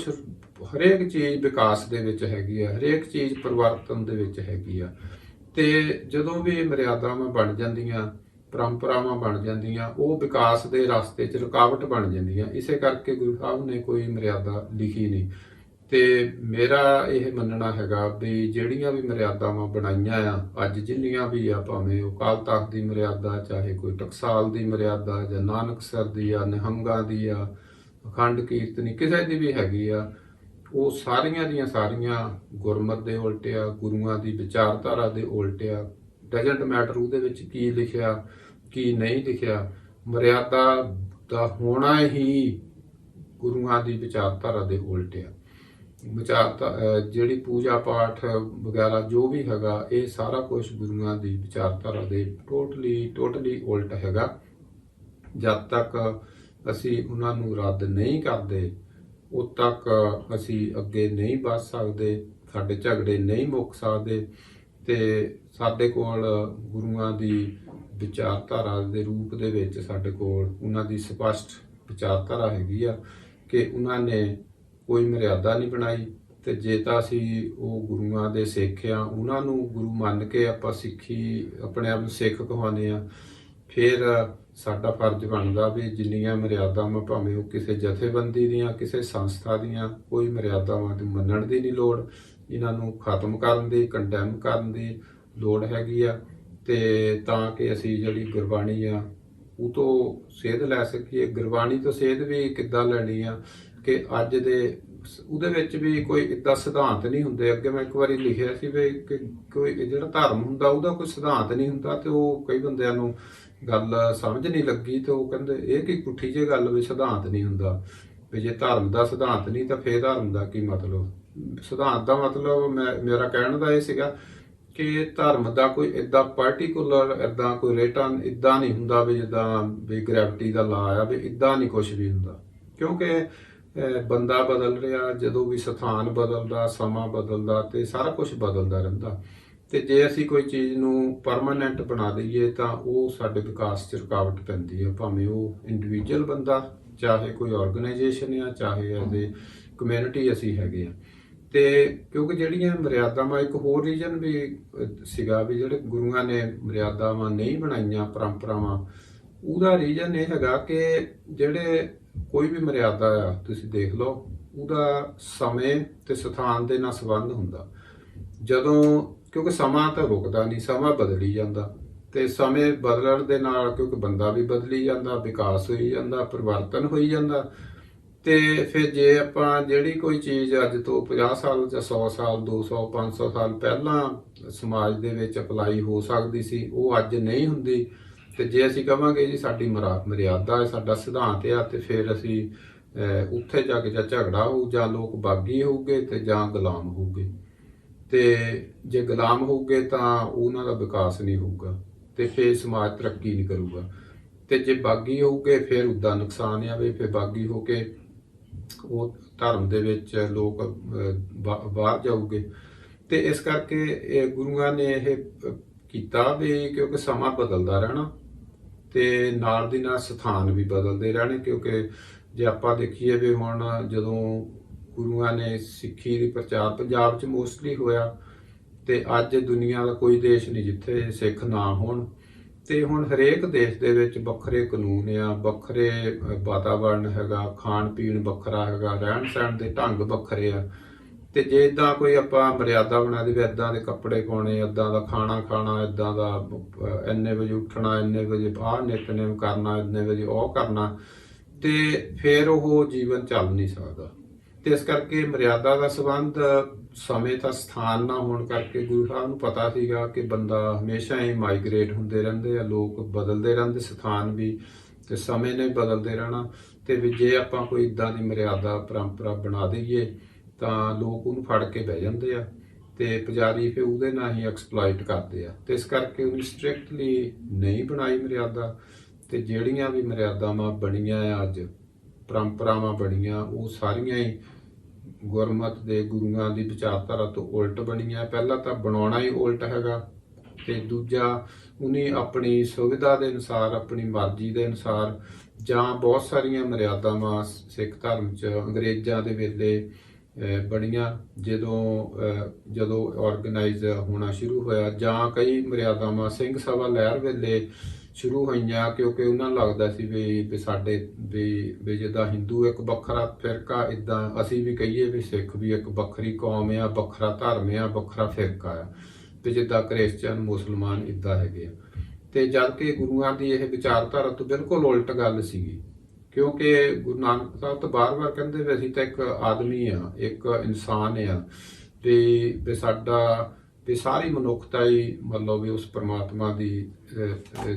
ਹਰੇਕ ਚੀਜ਼ ਵਿਕਾਸ ਦੇ ਵਿੱਚ ਹੈਗੀ ਆ, ਹਰੇਕ ਚੀਜ਼ ਪਰਿਵਰਤਨ ਦੇ ਵਿੱਚ ਹੈਗੀ ਆ। ਤੇ ਜਦੋਂ ਵੀ ਮਰਿਆਦਾਵਾਂ ਬਣ ਜਾਂਦੀਆਂ, ਪਰੰਪਰਾਵਾਂ ਬਣ ਜਾਂਦੀਆਂ, ਉਹ ਵਿਕਾਸ ਦੇ ਰਸਤੇ 'ਚ ਰੁਕਾਵਟ ਬਣ ਜਾਂਦੀਆਂ। ਇਸੇ ਕਰਕੇ ਗੁਰੂ ਸਾਹਿਬ ਨੇ ਕੋਈ ਮਰਿਆਦਾ ਲਿਖੀ ਨਹੀਂ। ਤੇ ਮੇਰਾ ਇਹ ਮੰਨਣਾ ਹੈਗਾ ਵੀ ਜਿਹੜੀਆਂ ਵੀ ਮਰਿਆਦਾਵਾਂ ਬਣਾਈਆਂ ਆ ਅੱਜ, ਜਿੰਨੀਆਂ ਵੀ ਆ, ਭਾਵੇਂ ਉਹ ਅਕਾਲ ਤਖ਼ਤ ਦੀ ਮਰਿਆਦਾ, ਚਾਹੇ ਕੋਈ ਟਕਸਾਲ ਦੀ ਮਰਿਆਦਾ ਜਾਂ ਨਾਨਕਸਰ ਦੀ ਆ, ਨਿਹੰਗਾਂ ਦੀ ਆ, ਅਖੰਡ ਕੀਰਤਨੀ, ਕਿਸੇ ਦੀ ਵੀ ਹੈਗੀ ਆ, ਉਹ ਸਾਰੀਆਂ ਦੀਆਂ ਸਾਰੀਆਂ ਗੁਰਮਤਿ ਦੇ ਉਲਟ ਆ, ਗੁਰੂਆਂ ਦੀ ਵਿਚਾਰਧਾਰਾ ਦੇ ਉਲਟ ਆ। ਡਜਨਟ ਮੈਟਰ ਉਹਦੇ ਵਿੱਚ ਕੀ ਲਿਖਿਆ ਕੀ ਨਹੀਂ ਲਿਖਿਆ, ਮਰਿਆਦਾ ਦਾ ਹੋਣਾ ਹੀ ਗੁਰੂਆਂ ਦੀ ਵਿਚਾਰਧਾਰਾ ਦੇ ਉਲਟ ਆ। ਜਿਹੜੀ ਪੂਜਾ ਪਾਠ ਵਗੈਰਾ ਜੋ ਵੀ ਹੈਗਾ, ਇਹ ਸਾਰਾ ਕੁਝ ਗੁਰੂਆਂ ਦੀ ਵਿਚਾਰਧਾਰਾ ਦੇ ਟੋਟਲੀ ਉਲਟ ਹੈਗਾ। ਜਦ ਤੱਕ ਅਸੀਂ ਉਹਨਾਂ ਨੂੰ ਰੱਦ ਨਹੀਂ ਕਰਦੇ ਉਦ ਤੱਕ ਅਸੀਂ ਅੱਗੇ ਨਹੀਂ ਵੱਧ ਸਕਦੇ, ਸਾਡੇ ਝਗੜੇ ਨਹੀਂ ਮੁੱਕ ਸਕਦੇ। ਤੇ ਸਾਡੇ ਕੋਲ ਗੁਰੂਆਂ ਦੀ ਵਿਚਾਰਧਾਰਾ ਦੇ ਰੂਪ ਦੇ ਵਿੱਚ ਸਾਡੇ ਕੋਲ ਉਹਨਾਂ ਦੀ ਸਪਸ਼ਟ ਵਿਚਾਰਧਾਰਾ ਹੈਗੀ ਆ ਕਿ ਉਹਨਾਂ ਨੇ ਕੋਈ ਮਰਿਆਦਾ ਨਹੀਂ ਬਣਾਈ। ਤੇ ਜੇ ਤਾਂ ਅਸੀਂ ਉਹ ਗੁਰੂਆਂ ਦੇ ਸਿੱਖ ਆ, ਉਹਨਾਂ ਨੂੰ ਗੁਰੂ ਮੰਨ ਕੇ ਆਪਾਂ ਸਿੱਖੀ, ਆਪਣੇ ਆਪ ਨੂੰ ਸਿੱਖ ਕਹਾਉਂਦੇ ਆ, ਫਿਰ ਸਾਡਾ ਫਰਜ਼ ਬਣਦਾ ਵੀ ਜਿੰਨੀਆਂ ਮਰਿਆਦਾਵਾਂ, ਭਾਵੇਂ ਉਹ ਕਿਸੇ ਜਥੇਬੰਦੀ ਦੀਆਂ, ਕਿਸੇ ਸੰਸਥਾ ਦੀਆਂ, ਕੋਈ ਮਰਿਆਦਾਵਾਂ ਦੀ ਮੰਨਣ ਦੀ ਨਹੀਂ ਲੋੜ, ਇਹਨਾਂ ਨੂੰ ਖਤਮ ਕਰਨ ਦੀ, ਕੰਡੈਮ ਕਰਨ ਦੀ ਲੋੜ ਹੈਗੀ ਆ। ਤੇ ਤਾਂ ਕਿ ਅਸੀਂ ਜਿਹੜੀ ਗੁਰਬਾਣੀ ਆ ਉਹ ਤੋਂ ਸੇਧ ਲੈ ਸਕੀਏ। ਗੁਰਬਾਣੀ ਤੋਂ ਸੇਧ ਵੀ ਕਿੱਦਾਂ ਲੈਣੀ ਆ ਕਿ ਅੱਜ ਦੇ ਉਹਦੇ ਵਿੱਚ ਵੀ ਕੋਈ ਇੱਦਾਂ ਸਿਧਾਂਤ ਨਹੀਂ ਹੁੰਦੇ। ਅੱਗੇ ਮੈਂ ਇੱਕ ਵਾਰੀ ਲਿਖਿਆ ਸੀ ਵੀ ਕਿ ਕੋਈ ਜਿਹੜਾ ਧਰਮ ਹੁੰਦਾ ਉਹਦਾ ਕੋਈ ਸਿਧਾਂਤ ਨਹੀਂ ਹੁੰਦਾ, ਤੇ ਉਹ ਕਈ ਬੰਦਿਆਂ ਨੂੰ ਗੱਲ ਸਮਝ ਨਹੀਂ ਲੱਗੀ ਤੇ ਉਹ ਕਹਿੰਦੇ ਇਹ ਕੀ ਪੁੱਠੀ ਜਿਹੀ ਗੱਲ ਵੀ ਸਿਧਾਂਤ ਨਹੀਂ ਹੁੰਦਾ, ਵੀ ਜੇ ਧਰਮ ਦਾ ਸਿਧਾਂਤ ਨਹੀਂ ਤਾਂ ਫੇਰ ਧਰਮ ਦਾ ਕੀ ਮਤਲਬ। ਸਿਧਾਂਤ ਦਾ ਮਤਲਬ ਮੇਰਾ ਕਹਿਣ ਦਾ ਇਹ ਸੀਗਾ ਕਿ ਧਰਮ ਦਾ ਕੋਈ ਇਦਾਂ ਪਾਰਟੀਕੂਲਰ ਇਦਾਂ ਕੋਈ ਰਿਟਨ ਇਦਾਂ ਨਹੀਂ ਹੁੰਦਾ ਵੀ ਜਿੱਦਾਂ ਵੀ ਗ੍ਰੈਵਿਟੀ ਦਾ ਲਾ ਆ, ਵੀ ਇਦਾਂ ਨਹੀਂ ਕੁਝ ਵੀ ਹੁੰਦਾ। ਕਿਉਂਕਿ ਬੰਦਾ ਬਦਲ ਰਿਹਾ, ਜਦੋਂ ਵੀ ਸਥਾਨ ਬਦਲਦਾ, ਸਮਾਂ ਬਦਲਦਾ ਤੇ ਸਾਰਾ ਕੁਝ ਬਦਲਦਾ ਰਹਿੰਦਾ। ਤੇ ਜੇ ਅਸੀਂ ਕੋਈ ਚੀਜ਼ ਨੂੰ ਪਰਮਾਨੈਂਟ ਬਣਾ ਦਈਏ ਤਾਂ ਉਹ ਸਾਡੇ ਵਿਕਾਸ 'ਚ ਰੁਕਾਵਟ ਪੈਂਦੀ ਹੈ, ਭਾਵੇਂ ਉਹ ਇੰਡੀਵਿਜੂਅਲ ਬੰਦਾ, ਚਾਹੇ ਕੋਈ ਆਰਗੇਨਾਈਜੇਸ਼ਨ ਆ, ਚਾਹੇ ਐਜ਼ ਏ ਕਮਿਊਨਿਟੀ ਅਸੀਂ ਹੈਗੇ ਆ। ਤੇ ਕਿਉਂਕਿ ਜਿਹੜੀਆਂ ਮਰਿਆਦਾਵਾਂ, ਇੱਕ ਹੋਰ ਰੀਜ਼ਨ ਵੀ ਸੀਗਾ ਵੀ ਜਿਹੜੇ ਗੁਰੂਆਂ ਨੇ ਮਰਿਆਦਾਵਾਂ ਨਹੀਂ ਬਣਾਈਆਂ, ਪਰੰਪਰਾਵਾਂ, ਉਹਦਾ ਰੀਜ਼ਨ ਇਹ ਹੈਗਾ ਕਿ ਜਿਹੜੇ ਕੋਈ ਵੀ ਮਰਿਆਦਾ ਆ ਤੁਸੀਂ ਦੇਖ ਲਓ, ਉਹਦਾ ਸਮੇਂ ਤੇ ਸਥਾਨ ਦੇ ਨਾਲ ਸੰਬੰਧ ਹੁੰਦਾ। ਜਦੋਂ ਕਿਉਂਕਿ ਸਮਾਂ ਤਾਂ ਰੁਕਦਾ ਨਹੀਂ, ਸਮਾਂ ਬਦਲੀ ਜਾਂਦਾ, ਤੇ ਸਮੇਂ ਬਦਲਣ ਦੇ ਨਾਲ ਕਿਉਂਕਿ ਬੰਦਾ ਵੀ ਬਦਲੀ ਜਾਂਦਾ, ਵਿਕਾਸ ਹੋਈ ਜਾਂਦਾ, ਪਰਿਵਰਤਨ ਹੋਈ ਜਾਂਦਾ। ਤੇ ਫਿਰ ਜੇ ਆਪਾਂ ਜਿਹੜੀ ਕੋਈ ਚੀਜ਼ ਅੱਜ ਤੋਂ 50 ਸਾਲ ਜਾਂ 100 ਸਾਲ, 200, 500 ਸਾਲ ਪਹਿਲਾਂ ਸਮਾਜ ਦੇ ਵਿੱਚ ਅਪਲਾਈ ਹੋ ਸਕਦੀ ਸੀ, ਉਹ ਅੱਜ ਨਹੀਂ ਹੁੰਦੀ। ਤੇ ਜੇ ਅਸੀਂ ਕਹਾਂਗੇ ਜੀ ਸਾਡੀ ਮਰਿਆਦਾ ਹੈ, ਸਾਡਾ ਸਿਧਾਂਤ ਆ, ਤੇ ਫਿਰ ਅਸੀਂ ਉੱਥੇ ਜਾ ਕੇ ਜਾਂ ਝਗੜਾ ਹੋਊ, ਜਾਂ ਲੋਕ ਬਾਗੀ ਹੋਊਗੇ ਤੇ ਜਾਂ ਗੁਲਾਮ ਹੋਊਗੇ। ਤੇ ਜੇ ਗੁਲਾਮ ਹੋਊਗੇ ਤਾਂ ਉਹਨਾਂ ਦਾ ਵਿਕਾਸ ਨਹੀਂ ਹੋਊਗਾ, ਤੇ ਫਿਰ ਸਮਾਜ ਤਰੱਕੀ ਨਹੀਂ ਕਰੂਗਾ। ਤੇ ਜੇ ਬਾਗੀ ਹੋਊਗੇ ਫਿਰ ਉਹਦਾ ਨੁਕਸਾਨ ਆ ਵੀ ਫਿਰ ਬਾਗੀ ਹੋ ਕੇ ਉਹ ਧਰਮ ਦੇ ਵਿੱਚ ਲੋਕ ਬਾਹਰ ਜਾਊਗੇ। ਤੇ ਇਸ ਕਰਕੇ ਇਹ ਗੁਰੂਆਂ ਨੇ ਇਹ ਕੀਤਾ ਵੀ ਕਿਉਂਕਿ ਸਮਾਂ ਬਦਲਦਾ ਰਹਿਣਾ ਤੇ ਨਾਲ ਦੀ ਨਾਲ ਸਥਾਨ ਵੀ ਬਦਲਦੇ ਰਹਿਣੇ। ਕਿਉਂਕਿ ਜੇ ਆਪਾਂ ਦੇਖੀਏ ਵੀ ਹੁਣ ਜਦੋਂ ਗੁਰੂਆਂ ਨੇ ਸਿੱਖੀ ਦੀ ਪ੍ਰਚਾਰ ਪੰਜਾਬ 'ਚ ਮੋਸਟਲੀ ਹੋਇਆ, ਤੇ ਅੱਜ ਦੁਨੀਆ ਦਾ ਕੋਈ ਦੇਸ਼ ਨਹੀਂ ਜਿੱਥੇ ਸਿੱਖ ਨਾ ਹੋਣ। ਤੇ ਹੁਣ ਹਰੇਕ ਦੇਸ਼ ਦੇ ਵਿੱਚ ਵੱਖਰੇ ਕਾਨੂੰਨ ਆ, ਵੱਖਰੇ ਵਾਤਾਵਰਨ ਹੈਗਾ, ਖਾਣ ਪੀਣ ਵੱਖਰਾ ਹੈਗਾ, ਰਹਿਣ ਸਹਿਣ ਦੇ ਢੰਗ ਵੱਖਰੇ ਆ। ਤੇ ਜੇ ਇਦਾਂ ਕੋਈ ਆਪਾਂ ਮਰਿਆਦਾ ਬਣਾ ਦੇ ਵੀ ਇਦਾਂ ਦੇ ਕੱਪੜੇ ਪਾਉਣੇ, ਇਦਾਂ ਦਾ ਖਾਣਾ ਖਾਣਾ, ਇਦਾਂ ਦਾ ਇੰਨੇ ਵਜੇ ਉੱਠਣਾ, ਇੰਨੇ ਵਜੇ ਆਹ ਨਿਤਨੇਮ ਕਰਨਾ, ਇੰਨੇ ਵਜੇ ਉਹ ਕਰਨਾ, ਤੇ ਫਿਰ ਉਹ ਜੀਵਨ ਚੱਲ ਨਹੀਂ ਸਕਦਾ। ਤੇ ਇਸ ਕਰਕੇ ਮਰਿਆਦਾ ਦਾ ਸੰਬੰਧ ਸਮੇਂ ਤਾਂ ਸਥਾਨ ਨਾਲ ਹੋਣ ਕਰਕੇ ਗੁਰੂ ਸਾਹਿਬ ਨੂੰ ਪਤਾ ਸੀਗਾ ਕਿ ਬੰਦਾ ਹਮੇਸ਼ਾ ਹੀ ਮਾਈਗ੍ਰੇਟ ਹੁੰਦੇ ਰਹਿੰਦੇ ਆ, ਲੋਕ ਬਦਲਦੇ ਰਹਿੰਦੇ, ਸਥਾਨ ਵੀ ਤੇ ਸਮੇਂ ਨੇ ਬਦਲਦੇ ਰਹਿਣਾ। ਤੇ ਵੀ ਜੇ ਆਪਾਂ ਕੋਈ ਇਦਾਂ ਦੀ ਮਰਿਆਦਾ ਪਰੰਪਰਾ ਬਣਾ ਦਈਏ ਤਾਂ ਲੋਕ ਉਹਨੂੰ ਫੜ ਕੇ ਬਹਿ ਜਾਂਦੇ ਆ, ਤੇ ਪੁਜਾਰੀ ਫਿਰ ਉਹਦੇ ਨਾਲ ਹੀ ਐਕਸਪਲੋਇਟ ਕਰਦੇ ਆ। ਤੇ ਇਸ ਕਰਕੇ ਉਹਨੂੰ ਸਟ੍ਰਿਕਟਲੀ ਨਹੀਂ ਬਣਾਈ ਮਰਿਆਦਾ। ਤੇ ਜਿਹੜੀਆਂ ਵੀ ਮਰਿਆਦਾਵਾਂ ਬਣੀਆਂ ਆ, ਅੱਜ ਪਰੰਪਰਾਵਾਂ ਬਣੀਆਂ, ਉਹ ਸਾਰੀਆਂ ਹੀ ਗੁਰਮਤ ਦੇ ਗੁਰੂਆਂ ਦੀ ਵਿਚਾਰਧਾਰਾ ਤੋਂ ਉਲਟ ਬਣੀਆਂ। ਪਹਿਲਾਂ ਤਾਂ ਬਣਾਉਣਾ ਹੀ ਉਲਟ ਹੈਗਾ, ਤੇ ਦੂਜਾ ਉਹਨੇ ਆਪਣੀ ਸੁਵਿਧਾ ਦੇ ਅਨੁਸਾਰ, ਆਪਣੀ ਮਰਜ਼ੀ ਦੇ ਅਨੁਸਾਰ, ਜਾਂ ਬਹੁਤ ਸਾਰੀਆਂ ਮਰਿਆਦਾਵਾਂ ਸਿੱਖ ਧਰਮ 'ਚ ਅੰਗਰੇਜ਼ਾਂ ਦੇ ਵੇਲੇ ਬਣੀਆਂ, ਜਦੋਂ ਆਰਗੇਨਾਈਜ਼ ਹੋਣਾ ਸ਼ੁਰੂ ਹੋਇਆ, ਜਾਂ ਕਈ ਮਰਿਆਦਾਵਾਂ ਸਿੰਘ ਸਭਾ ਲਹਿਰ ਵੇਲੇ ਸ਼ੁਰੂ ਹੋਈਆਂ, ਕਿਉਂਕਿ ਉਹਨਾਂ ਨੂੰ ਲੱਗਦਾ ਸੀ ਵੀ ਸਾਡੇ ਵੀ ਜਿੱਦਾਂ ਹਿੰਦੂ ਇੱਕ ਵੱਖਰਾ ਫਿਰਕਾ, ਇੱਦਾਂ ਅਸੀਂ ਵੀ ਕਹੀਏ ਵੀ ਸਿੱਖ ਵੀ ਇੱਕ ਵੱਖਰੀ ਕੌਮ ਆ, ਵੱਖਰਾ ਧਰਮ ਆ, ਵੱਖਰਾ ਫਿਰਕਾ ਆ, ਤੇ ਜਿੱਦਾਂ ਕ੍ਰਿਸਚਨ, ਮੁਸਲਮਾਨ ਇੱਦਾਂ ਹੈਗੇ ਆ। ਤੇ ਜਦ ਕਿ ਗੁਰੂਆਂ ਦੀ ਇਹ ਵਿਚਾਰਧਾਰਾ ਤੋਂ ਬਿਲਕੁਲ ਉਲਟ ਗੱਲ ਸੀਗੀ। ਕਿਉਂਕਿ ਗੁਰੂ ਨਾਨਕ ਸਾਹਿਬ ਤਾਂ ਬਾਰ-ਬਾਰ ਕਹਿੰਦੇ ਵੀ ਅਸੀਂ ਤਾਂ ਇੱਕ ਆਦਮੀ ਆ, ਇੱਕ ਇਨਸਾਨ ਆ, ਤੇ ਸਾਡਾ ਵੀ ਸਾਰੀ ਮਨੁੱਖਤਾ ਹੀ ਮਤਲਬ ਵੀ ਉਸ ਪਰਮਾਤਮਾ ਦੀ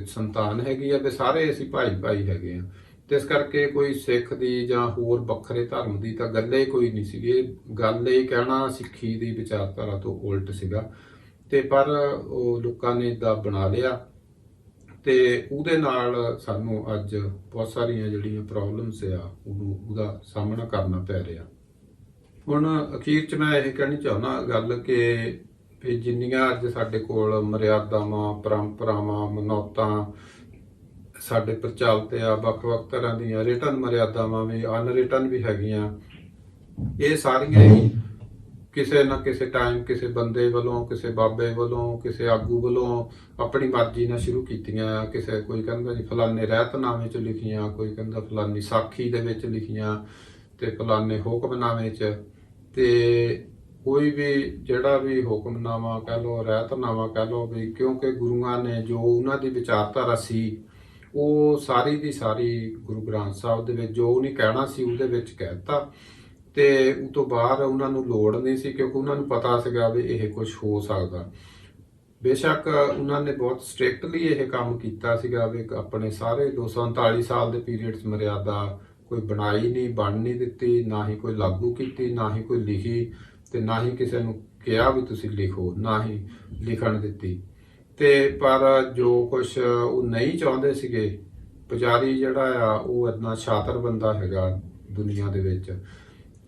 ਸੰਤਾਨ ਹੈਗੀ ਆ, ਵੀ ਸਾਰੇ ਅਸੀਂ ਭਾਈ ਹੈਗੇ ਆ। ਤੇ ਇਸ ਕਰਕੇ ਕੋਈ ਸਿੱਖ ਦੀ ਜਾਂ ਹੋਰ ਵੱਖਰੇ ਧਰਮ ਦੀ ਤਾਂ ਗੱਲ ਹੀ ਕੋਈ ਨਹੀਂ ਸੀਗੀ। ਇਹ ਗੱਲ ਇਹ ਕਹਿਣਾ ਸਿੱਖੀ ਦੀ ਵਿਚਾਰਧਾਰਾ ਤੋਂ ਉਲਟ ਸੀਗਾ। ਤੇ ਪਰ ਉਹ ਲੋਕਾਂ ਨੇ ਇਦਾਂ ਬਣਾ ਲਿਆ, ਤੇ ਉਹਦੇ ਨਾਲ ਸਾਨੂੰ ਅੱਜ ਬਹੁਤ ਸਾਰੀਆਂ ਜਿਹੜੀਆਂ ਪ੍ਰੋਬਲਮਸ ਆ ਉਹਦਾ ਸਾਹਮਣਾ ਕਰਨਾ ਪੈ ਰਿਹਾ। ਹੁਣ ਅਖੀਰ 'ਚ ਮੈਂ ਇਹ ਕਹਿਣੀ ਚਾਹੁੰਦਾ ਗੱਲ ਕਿ ਜਿੰਨੀਆਂ ਅੱਜ ਸਾਡੇ ਕੋਲ ਮਰਿਆਦਾਵਾਂ, ਪਰੰਪਰਾਵਾਂ, ਮਨੌਤਾਂ ਸਾਡੇ ਪ੍ਰਚਲਿਤ ਆ, ਵੱਖ-ਵੱਖ ਤਰ੍ਹਾਂ ਦੀਆਂ ਰਿਟਨ ਮਰਿਆਦਾਵਾਂ ਵੀ, ਅਨਰਿਟਨ ਵੀ ਹੈਗੀਆਂ, ਇਹ ਸਾਰੀਆਂ ਹੀ ਕਿਸੇ ਨਾ ਕਿਸੇ ਟਾਈਮ ਕਿਸੇ ਬੰਦੇ ਵੱਲੋਂ, ਕਿਸੇ ਬਾਬੇ ਵੱਲੋਂ, ਕਿਸੇ ਆਗੂ ਵੱਲੋਂ ਆਪਣੀ ਮਰਜ਼ੀ ਨਾਲ ਸ਼ੁਰੂ ਕੀਤੀਆਂ। ਕਿਸੇ ਕੋਈ ਕਹਿੰਦਾ ਜੀ ਫਲਾਣੇ ਰਹਿਤਨਾਮੇ 'ਚ ਲਿਖੀਆਂ, ਕੋਈ ਕਹਿੰਦਾ ਫਲਾਣੀ ਸਾਖੀ ਦੇ ਵਿੱਚ ਲਿਖੀਆਂ ਤੇ ਫਲਾਣੇ ਹੁਕਮਨਾਮੇ 'ਚ। ਤੇ ਕੋਈ ਵੀ ਜਿਹੜਾ ਵੀ ਹੁਕਮਨਾਮਾ ਕਹਿ ਲਓ, ਰਹਿਤਨਾਮਾ ਕਹਿ ਲਓ, ਵੀ ਕਿਉਂਕਿ ਗੁਰੂਆਂ ਨੇ ਜੋ ਉਹਨਾਂ ਦੀ ਵਿਚਾਰਧਾਰਾ ਸੀ ਉਹ ਸਾਰੀ ਦੀ ਸਾਰੀ ਗੁਰੂ ਗ੍ਰੰਥ ਸਾਹਿਬ ਦੇ ਵਿੱਚ ਜੋ ਉਹਨੇ ਕਹਿਣਾ ਸੀ ਉਹਦੇ ਵਿੱਚ ਕਹਿ ਦਿੱਤਾ। ਤੇ ਉਹ ਤੋਂ ਬਾਅਦ ਉਹਨਾਂ ਨੂੰ ਲੋੜ ਨਹੀਂ ਸੀ, ਕਿਉਂਕਿ ਉਹਨਾਂ ਨੂੰ ਪਤਾ ਸੀਗਾ ਵੀ ਇਹ ਕੁਝ ਹੋ ਸਕਦਾ। ਬੇਸ਼ੱਕ ਉਹਨਾਂ ਨੇ ਬਹੁਤ ਸਟ੍ਰਿਕਟਲੀ ਇਹ ਕੰਮ ਕੀਤਾ ਸੀਗਾ ਵੀ ਆਪਣੇ ਸਾਰੇ 239 ਸਾਲ ਦੇ ਪੀਰੀਅਡ 'ਚ ਮਰਿਆਦਾ ਕੋਈ ਬਣਾਈ ਨਹੀਂ, ਬਣ ਨਹੀਂ ਦਿੱਤੀ, ਨਾ ਹੀ ਕੋਈ ਲਾਗੂ ਕੀਤੀ, ਨਾ ਹੀ ਕੋਈ ਲਿਖੀ, ਤੇ ਨਾ ਹੀ ਕਿਸੇ ਨੂੰ ਕਿਹਾ ਵੀ ਤੁਸੀਂ ਲਿਖੋ, ਨਾ ਹੀ ਲਿਖਣ ਦਿੱਤੀ। ਤੇ ਪਰ ਜੋ ਕੁਛ ਉਹ ਨਹੀਂ ਚਾਹੁੰਦੇ ਸੀਗੇ, ਪੁਜਾਰੀ ਜਿਹੜਾ ਆ ਉਹ ਇੰਨਾ ਸ਼ਾਤਰ ਬੰਦਾ ਹੈਗਾ ਦੁਨੀਆ ਦੇ ਵਿੱਚ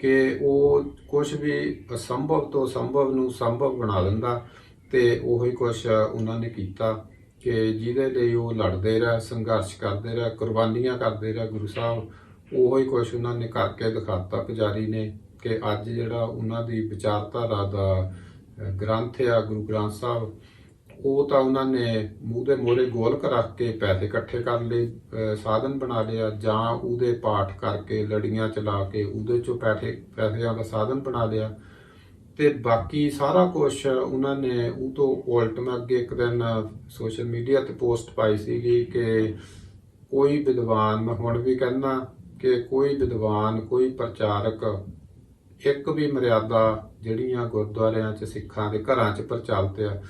ਕਿ ਉਹ ਕੁਛ ਵੀ ਅਸੰਭਵ ਤੋਂ ਸੰਭਵ ਨੂੰ ਸੰਭਵ ਬਣਾ ਲੈਂਦਾ। ਤੇ ਉਹੀ ਕੁਛ ਉਹਨਾਂ ਨੇ ਕੀਤਾ ਕਿ ਜਿਹਦੇ ਲਈ ਉਹ ਲੜਦੇ ਰਹੇ, ਸੰਘਰਸ਼ ਕਰਦੇ ਰਹੇ, ਕੁਰਬਾਨੀਆਂ ਕਰਦੇ ਰਹੇ ਗੁਰੂ ਸਾਹਿਬ, ਉਹੀ ਕੁਛ ਉਹਨਾਂ ਨੇ ਕਰਕੇ ਦਿਖਾਤਾ ਪੁਜਾਰੀ ਨੇ ਕਿ ਅੱਜ ਜਿਹੜਾ ਉਹਨਾਂ ਦੀ ਵਿਚਾਰਧਾਰਾ ਦਾ ਗ੍ਰੰਥ ਆ ਗੁਰੂ ਗ੍ਰੰਥ ਸਾਹਿਬ, ਉਹ ਤਾਂ ਉਹਨਾਂ ਨੇ ਮੂੰਹ ਦੇ ਮੋਹਰੇ ਗੋਲਕ ਰੱਖ ਕੇ ਪੈਸੇ ਇਕੱਠੇ ਕਰਨ ਲਈ ਸਾਧਨ ਬਣਾ ਲਿਆ, ਜਾਂ ਉਹਦੇ ਪਾਠ ਕਰਕੇ ਲੜੀਆਂ ਚਲਾ ਕੇ ਉਹਦੇ ਚੋਂ ਪੈਸਿਆਂ ਦਾ ਸਾਧਨ ਬਣਾ ਲਿਆ। ਤੇ ਬਾਕੀ ਸਾਰਾ ਕੁਝ ਉਹਨਾਂ ਨੇ ਉਹ ਤੋਂ ਉਲਟ। ਮੈਂ ਅੱਗੇ ਇੱਕ ਦਿਨ ਸੋਸ਼ਲ ਮੀਡੀਆ ਤੇ ਪੋਸਟ ਪਾਈ ਸੀਗੀ ਕਿ ਕੋਈ ਵਿਦਵਾਨ, ਮੈਂ ਹੁਣ ਵੀ ਕਹਿੰਦਾ ਕਿ ਕੋਈ ਵਿਦਵਾਨ, ਕੋਈ ਪ੍ਰਚਾਰਕ ਇੱਕ ਵੀ ਮਰਿਆਦਾ ਜਿਹੜੀਆਂ ਗੁਰਦੁਆਰਿਆਂ 'ਚ ਸਿੱਖਾਂ ਦੇ ਘਰਾਂ 'ਚ ਪ੍ਰਚਲਿਤ ਆ,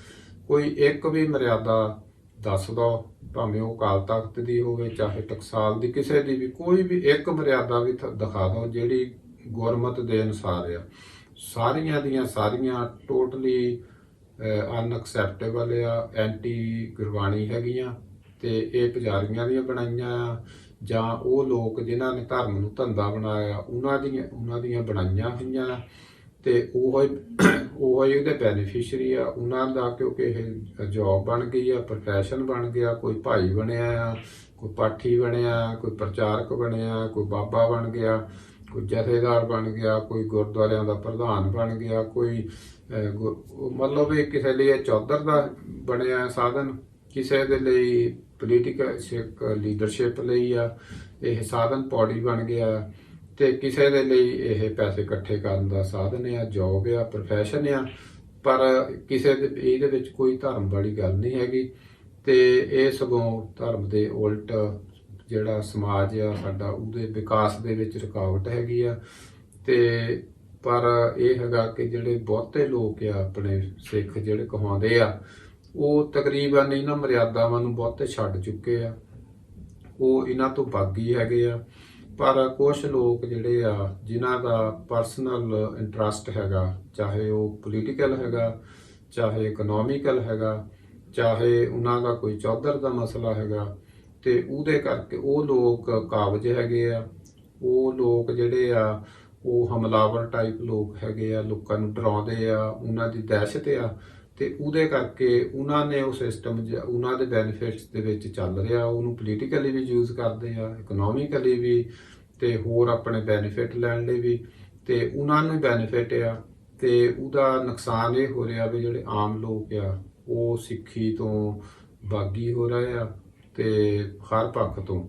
ਕੋਈ ਇੱਕ ਵੀ ਮਰਿਆਦਾ ਦੱਸ ਦੋ, ਭਾਵੇਂ ਉਹ ਅਕਾਲ ਤਖਤ ਦੀ ਹੋਵੇ ਚਾਹੇ ਟਕਸਾਲ ਦੀ, ਕਿਸੇ ਦੀ ਵੀ ਕੋਈ ਵੀ ਇੱਕ ਮਰਿਆਦਾ ਵੀ ਦਿਖਾ ਦਿਓ ਜਿਹੜੀ ਗੁਰਮਤਿ ਦੇ ਅਨੁਸਾਰ ਆ। ਸਾਰੀਆਂ ਦੀਆਂ ਸਾਰੀਆਂ ਟੋਟਲੀ ਅਨਐਕਸੈਪਟੇਬਲ ਆ, ਐਂਟੀ ਗੁਰਬਾਣੀ ਹੈਗੀਆਂ। ਤੇ ਇਹ ਪੁਜਾਰੀਆਂ ਦੀਆਂ ਬਣਾਈਆਂ ਆ, ਜਾਂ ਉਹ ਲੋਕ ਜਿਨ੍ਹਾਂ ਨੇ ਧਰਮ ਨੂੰ ਧੰਦਾ ਬਣਾਇਆ ਉਹਨਾਂ ਦੀਆਂ ਬਣਾਈਆਂ ਹੋਈਆਂ। ਤੇ ਉਹ ਹੀ ਉਹਦੇ ਬੈਨੀਫਿਸ਼ਰੀ ਆ ਉਹਨਾਂ ਦਾ, ਕਿਉਂਕਿ ਇਹ ਜੋਬ ਬਣ ਗਈ ਆ, ਪ੍ਰੋਫੈਸ਼ਨ ਬਣ ਗਿਆ। ਕੋਈ ਭਾਈ ਬਣਿਆ ਆ, ਕੋਈ ਪਾਠੀ ਬਣਿਆ, ਕੋਈ ਪ੍ਰਚਾਰਕ ਬਣਿਆ, ਕੋਈ ਬਾਬਾ ਬਣ ਗਿਆ, ਕੋਈ ਜਥੇਦਾਰ ਬਣ ਗਿਆ, ਕੋਈ ਗੁਰਦੁਆਰਿਆਂ ਦਾ ਪ੍ਰਧਾਨ ਬਣ ਗਿਆ, ਕੋਈ ਮਤਲਬ ਇਹ ਕਿਸੇ ਲਈ ਇਹ ਚੌਧਰ ਦਾ ਬਣਿਆ ਸਾਧਨ, ਕਿਸੇ ਦੇ ਲਈ ਪੋਲੀਟੀਕਲ ਲੀਡਰਸ਼ਿਪ ਲਈ ਆ ਇਹ ਸਾਧਨ ਪੌੜੀ ਬਣ ਗਿਆ, ਤੇ ਕਿਸੇ ਦੇ ਲਈ ਇਹ ਪੈਸੇ ਇਕੱਠੇ ਕਰਨ ਦਾ ਸਾਧਨ ਆ, ਜੋਬ ਆ, ਪ੍ਰੋਫੈਸ਼ਨ ਆ। ਪਰ ਕਿਸੇ ਦੇ ਇਹਦੇ ਵਿੱਚ ਕੋਈ ਧਰਮ ਵਾਲੀ ਗੱਲ ਨਹੀਂ ਹੈਗੀ। ਤੇ ਇਹ ਸਗੋਂ ਧਰਮ ਦੇ ਉਲਟ ਜਿਹੜਾ ਸਮਾਜ ਆ ਸਾਡਾ ਉਹਦੇ ਵਿਕਾਸ ਦੇ ਵਿੱਚ ਰੁਕਾਵਟ ਹੈਗੀ ਆ। ਤੇ ਪਰ ਇਹ ਹੈਗਾ ਕਿ ਜਿਹੜੇ ਬਹੁਤੇ ਲੋਕ ਆ ਆਪਣੇ ਸਿੱਖ ਜਿਹੜੇ ਕਹਾਉਂਦੇ ਆ, ਉਹ ਤਕਰੀਬਨ ਇਹਨਾਂ ਮਰਿਆਦਾਵਾਂ ਨੂੰ ਬਹੁਤੇ ਛੱਡ ਚੁੱਕੇ ਆ, ਉਹ ਇਹਨਾਂ ਤੋਂ ਬਾਗੀ ਹੈਗੇ ਆ। ਪਰ ਕੁਛ ਲੋਕ ਜਿਹੜੇ ਆ ਜਿਨ੍ਹਾਂ ਦਾ ਪਰਸਨਲ ਇੰਟਰਸਟ ਹੈਗਾ, ਚਾਹੇ ਉਹ ਪੋਲੀਟੀਕਲ ਹੈਗਾ, ਚਾਹੇ ਇਕਨੋਮਿਕਲ ਹੈਗਾ, ਚਾਹੇ ਉਹਨਾਂ ਦਾ ਕੋਈ ਚੌਧਰ ਦਾ ਮਸਲਾ ਹੈਗਾ, ਤੇ ਉਹਦੇ ਕਰਕੇ ਉਹ ਲੋਕ ਕਾਬਜ ਹੈਗੇ ਆ। ਉਹ ਲੋਕ ਜਿਹੜੇ ਆ ਉਹ ਹਮਲਾਵਰ ਟਾਈਪ ਲੋਕ ਹੈਗੇ ਆ, ਲੋਕਾਂ ਨੂੰ ਡਰਾਉਂਦੇ ਆ, ਉਹਨਾਂ ਦੀ ਦਹਿਸ਼ਤ ਆ। ਤੇ ਉਹਦੇ ਕਰਕੇ ਉਹਨਾਂ ਨੇ ਉਹ ਸਿਸਟਮ ਉਹਨਾਂ ਦੇ ਬੈਨੀਫਿਟਸ ਦੇ ਵਿੱਚ ਚੱਲ ਰਿਹਾ, ਉਹਨੂੰ ਪੋਲੀਟੀਕਲੀ ਵੀ ਯੂਜ਼ ਕਰਦੇ ਆ, ਇਕਨੋਮਿਕਲੀ ਵੀ, ਤੇ ਹੋਰ ਆਪਣੇ ਬੈਨੀਫਿਟ ਲੈਣ ਲਈ ਵੀ। ਤੇ ਉਹਨਾਂ ਨੂੰ ਬੈਨੀਫਿਟ ਆ, ਤੇ ਉਹਦਾ ਨੁਕਸਾਨ ਇਹ ਹੋ ਰਿਹਾ ਵੀ ਜਿਹੜੇ ਆਮ ਲੋਕ ਆ ਉਹ ਸਿੱਖੀ ਤੋਂ ਬਾਗੀ ਹੋ ਰਹੇ ਆ, ਤੇ ਹਰ ਪੱਖ ਤੋਂ।